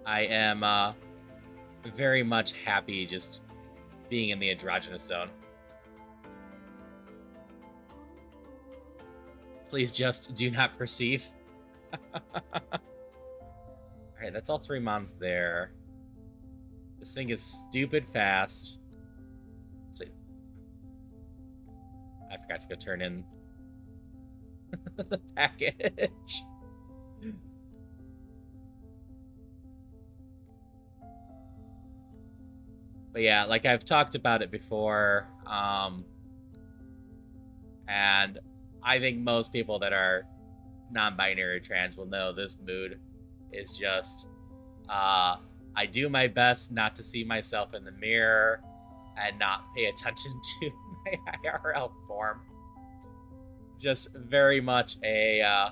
I am very much happy just being in the androgynous zone. Please just do not perceive. Alright, that's all 3 mons there. This thing is stupid fast. So, I forgot to go turn in the package. But yeah, like I've talked about it before, and I think most people that are non-binary trans will know this mood is just, I do my best not to see myself in the mirror and not pay attention to my IRL form. Just very much a,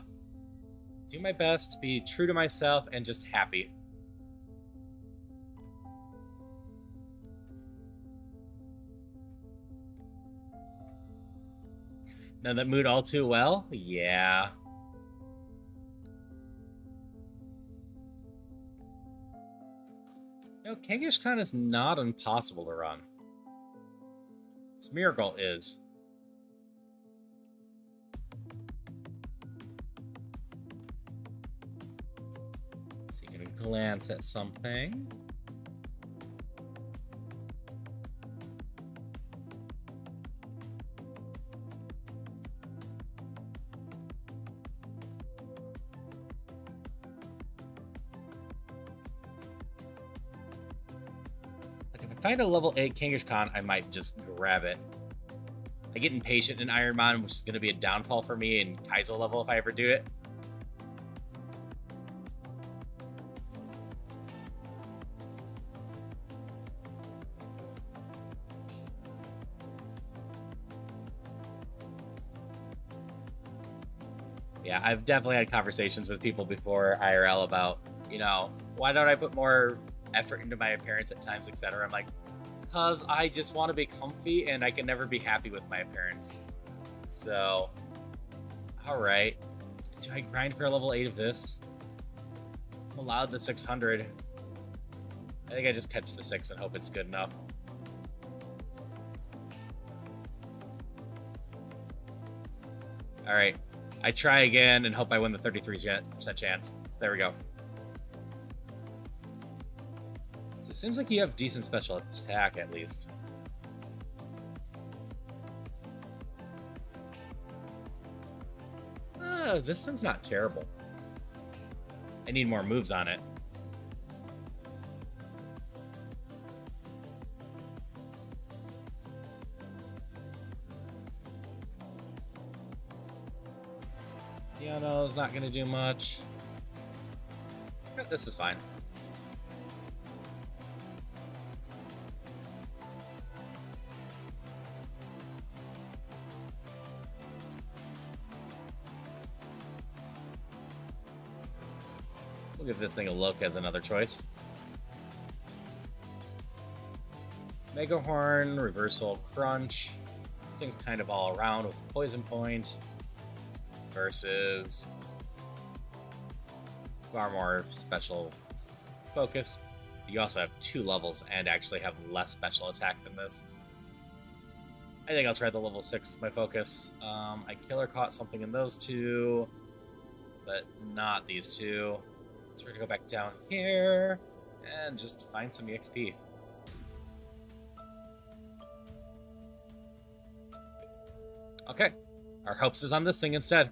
do my best to be true to myself and just happy. Know that mood all too well? Yeah. No, Kangaskhan is not impossible to run. Smeargle is. Let's see, gonna glance at something. If I find a level 8 Kangaskhan, I might just grab it. I get impatient in Ironmon, which is going to be a downfall for me in Kaizo level if I ever do it. Yeah, I've definitely had conversations with people before IRL about, why don't I put more effort into my appearance at times, etc. I'm like, because I just want to be comfy and I can never be happy with my appearance. So, alright. Do I grind for a level 8 of this? I'm allowed the 600. I think I just catch the 6 and hope it's good enough. Alright. I try again and hope I win the 33% chance. There we go. So it seems like you have decent special attack, at least. This thing's not terrible. I need more moves on it. Tiano's not going to do much. This is fine. We'll give this thing a look as another choice. Mega Horn, Reversal, Crunch. This thing's kind of all around with Poison Point versus far more special focus. You also have 2 levels and actually have less special attack than this. I think I'll try the level 6 with my focus. I killer caught something in those 2, but not these 2. So we're gonna go back down here and just find some EXP. Okay, our hopes is on this thing instead.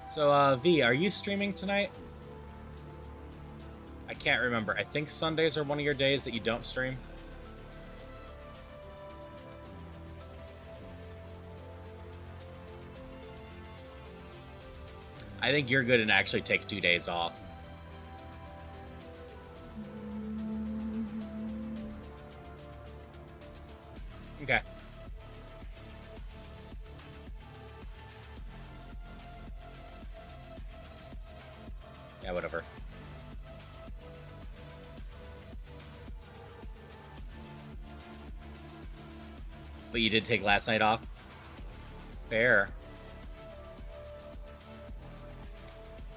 So, V, are you streaming tonight? I can't remember. I think Sundays are one of your days that you don't stream. I think you're good and actually take 2 days off. Okay. Yeah, whatever. But you did take last night off? Fair.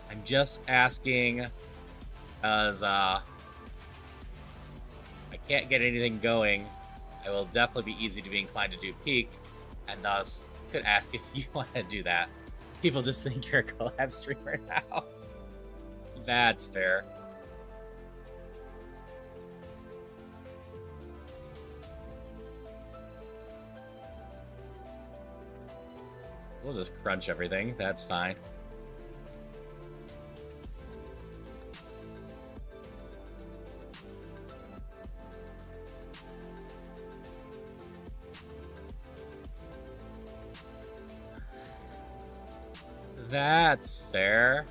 I'm just asking because I can't get anything going. I will definitely be easy to be inclined to do peak, and thus could ask if you want to do that. People just think you're a collab streamer now. That's fair. We'll just crunch everything. That's fine. That's fair.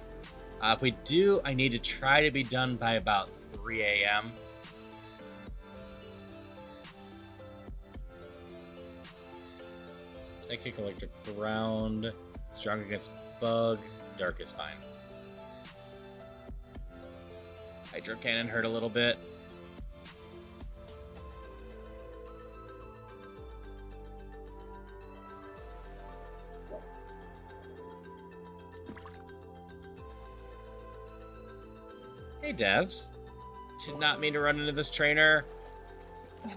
If we do, I need to try to be done by about 3 a.m. Psychic, Electric Ground, Strong against Bug, Dark is fine. Hydro Cannon hurt a little bit. Hey, devs. Did not mean to run into this trainer.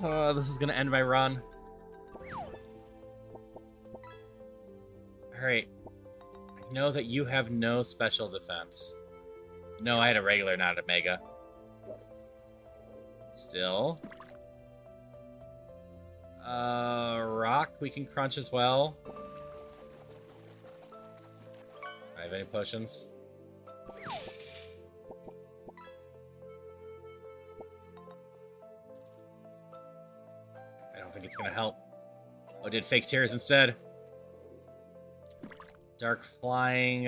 Oh, this is gonna end my run. Alright. I know that you have no special defense. No, I had a regular, not a mega. Still. Rock, we can crunch as well. I have any potions? don't think it's gonna help. Oh, did fake tears instead. Dark flying.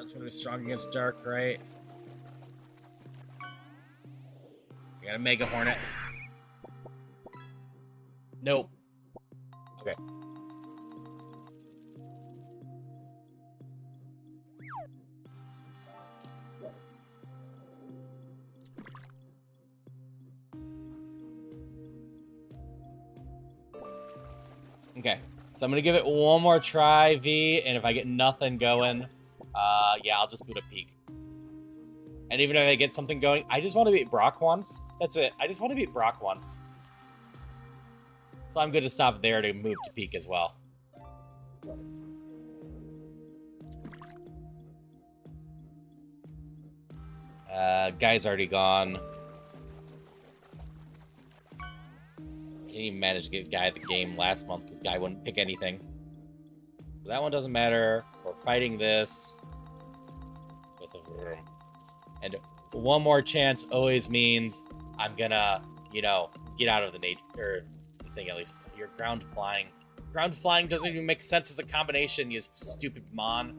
It's gonna be strong against dark, right? I got a Mega Hornet. Nope. Okay. Okay, so I'm gonna give it one more try, V, and if I get nothing going, yeah, I'll just boot a Peak. And even if I get something going, I just want to beat Brock once. That's it. I just want to beat Brock once. So I'm good to stop there to move to Peak as well. Guy's already gone. I didn't even manage to get Guy the game last month because Guy wouldn't pick anything. So that one doesn't matter. We're fighting this. And one more chance always means I'm gonna, you know, get out of the nature thing at least. You're ground flying. Ground flying doesn't even make sense as a combination, you stupid mon.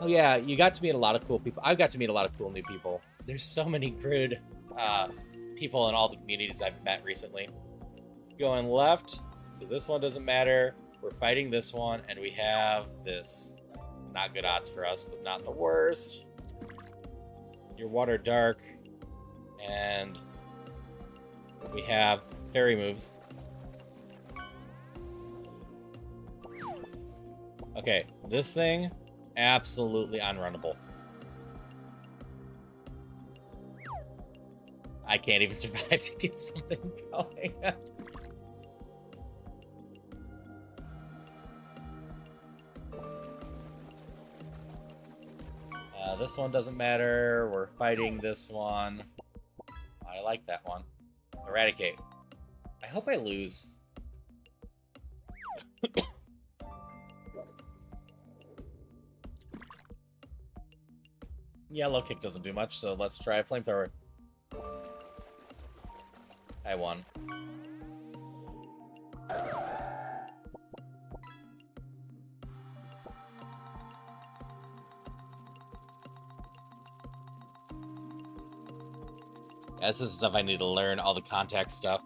Oh yeah, you got to meet a lot of cool people. I've got to meet a lot of cool new people. There's so many good people in all the communities I've met recently. Going left, so this one doesn't matter. We're fighting this one, and we have this. Not good odds for us, but not the worst. Your water dark, and we have fairy moves. Okay, this thing, absolutely unrunnable. I can't even survive to get something going. This one doesn't matter. We're fighting this one. I like that one. Eradicate. I hope I lose. Yellow kick doesn't do much, so let's try flamethrower. I won. This is stuff I need to learn, all the contact stuff.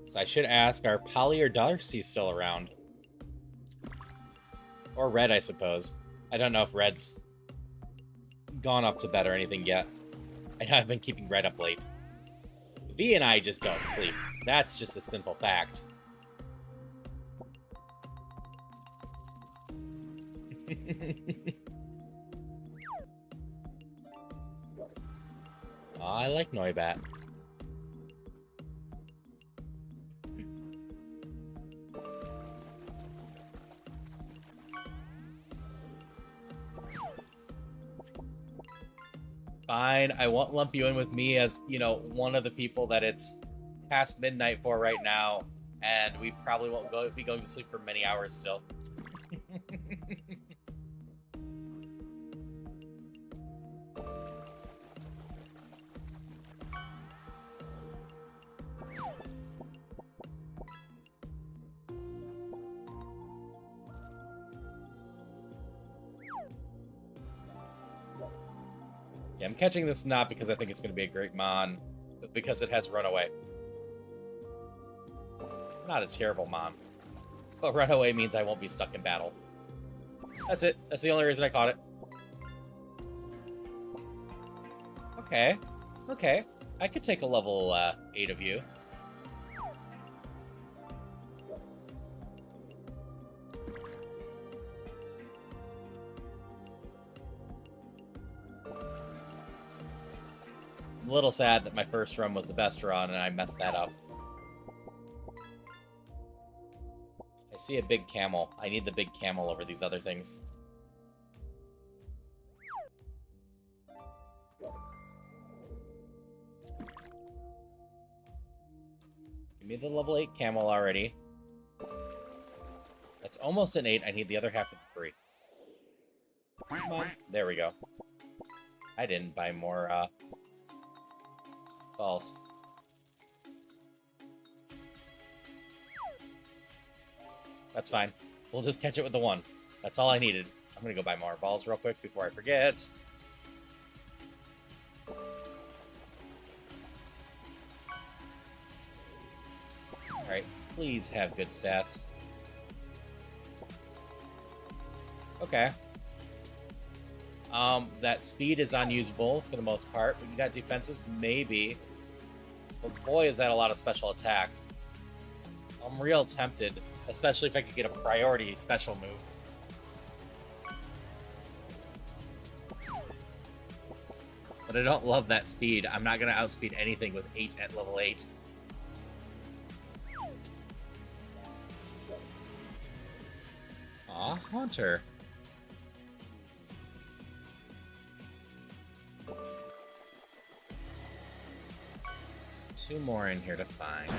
So I should ask, are Polly or Darcy still around? Or Red, I suppose. I don't know if Red's gone off to bed or anything yet. I know I've been keeping Red up late. V and I just don't sleep. That's just a simple fact. Oh, I like Noibat. Fine, I won't lump you in with me as, you know, one of the people that it's past midnight for right now, and we probably won't be going to sleep for many hours still. Yeah, I'm catching this not because I think it's going to be a great mon, but because it has Runaway. Not a terrible mon. But Runaway means I won't be stuck in battle. That's it. That's the only reason I caught it. Okay. Okay. I could take a level 8 of you. I'm a little sad that my first run was the best run and I messed that up. I see a big camel. I need the big camel over these other things. Give me the level 8 camel already. almost an 8. I need the other half of the 3. Come on. There we go. I didn't buy more balls. That's fine. We'll just catch it with the 1. That's all I needed. I'm gonna go buy more balls real quick before I forget. Alright, please have good stats. Okay. That speed is unusable for the most part, but you got defenses? Maybe. But boy, is that a lot of special attack. I'm real tempted, especially if I could get a priority special move. But I don't love that speed. I'm not going to outspeed anything with 8 at level 8. Aw, Haunter. Two more in here to find.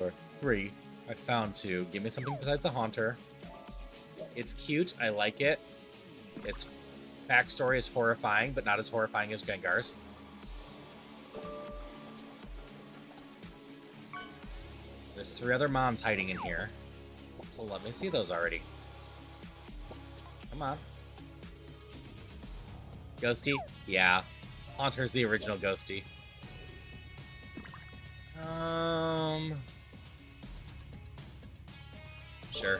Or 3. I found 2. Give me something besides the Haunter. It's cute. I like it. Its backstory is horrifying, but not as horrifying as Gengar's. There's 3 other Mons hiding in here. So let me see those already. Come on. Ghosty? Yeah. Haunter's the original Ghosty. Sure.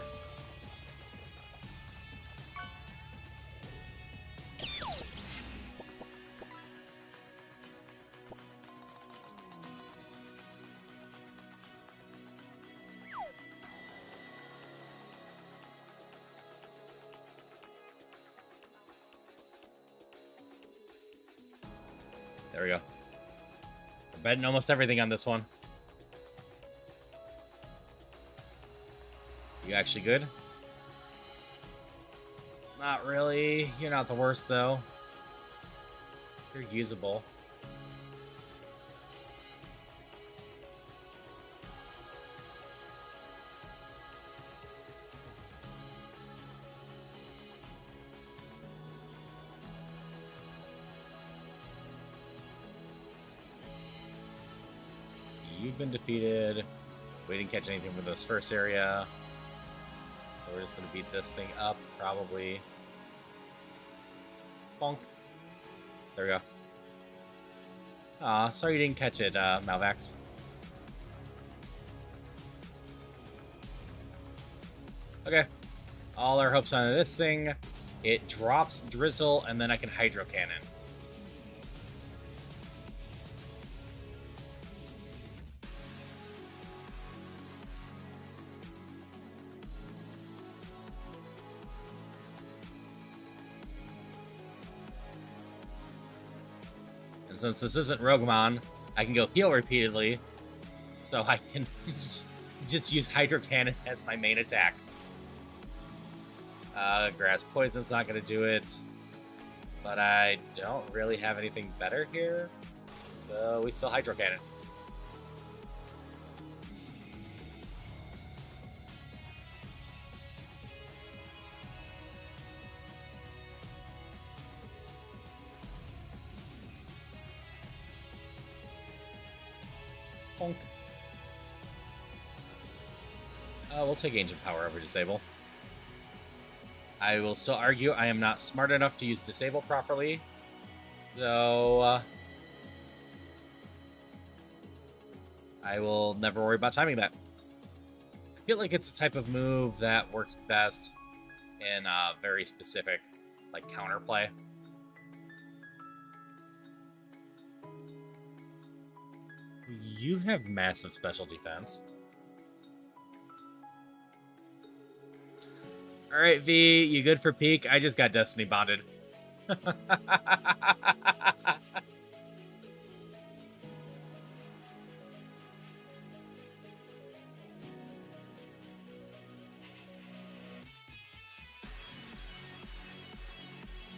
There we go. I'm betting almost everything on this one. You actually good? Not really. You're not the worst, though. You're usable. You've been defeated. We didn't catch anything from this first area. So we're just going to beat this thing up, probably. Bonk. There we go. Aw, sorry you didn't catch it, Malvax. Okay. All our hopes on this thing. It drops Drizzle, and then I can Hydro Cannon. Since this isn't Roguemon, I can go heal repeatedly, so I can just use Hydro Cannon as my main attack. Grass Poison's not going to do it, but I don't really have anything better here, so we still Hydro Cannon. Bonk. We'll take Ancient Power over Disable. I will still argue I am not smart enough to use Disable properly. So, I will never worry about timing that. I feel like it's a type of move that works best in very specific, like, counterplay. You have massive special defense. Alright, V, you good for peak? I just got Destiny bonded.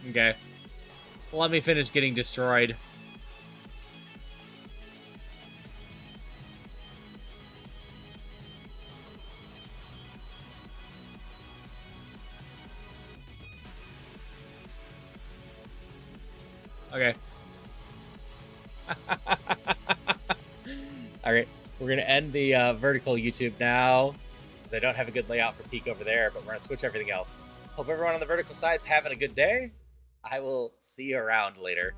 Okay. Let me finish getting destroyed. Okay. All right, we're gonna end the vertical YouTube now because I don't have a good layout for peak over there, but we're gonna switch everything else. Hope everyone on the vertical side's having a good day. I will see you around later.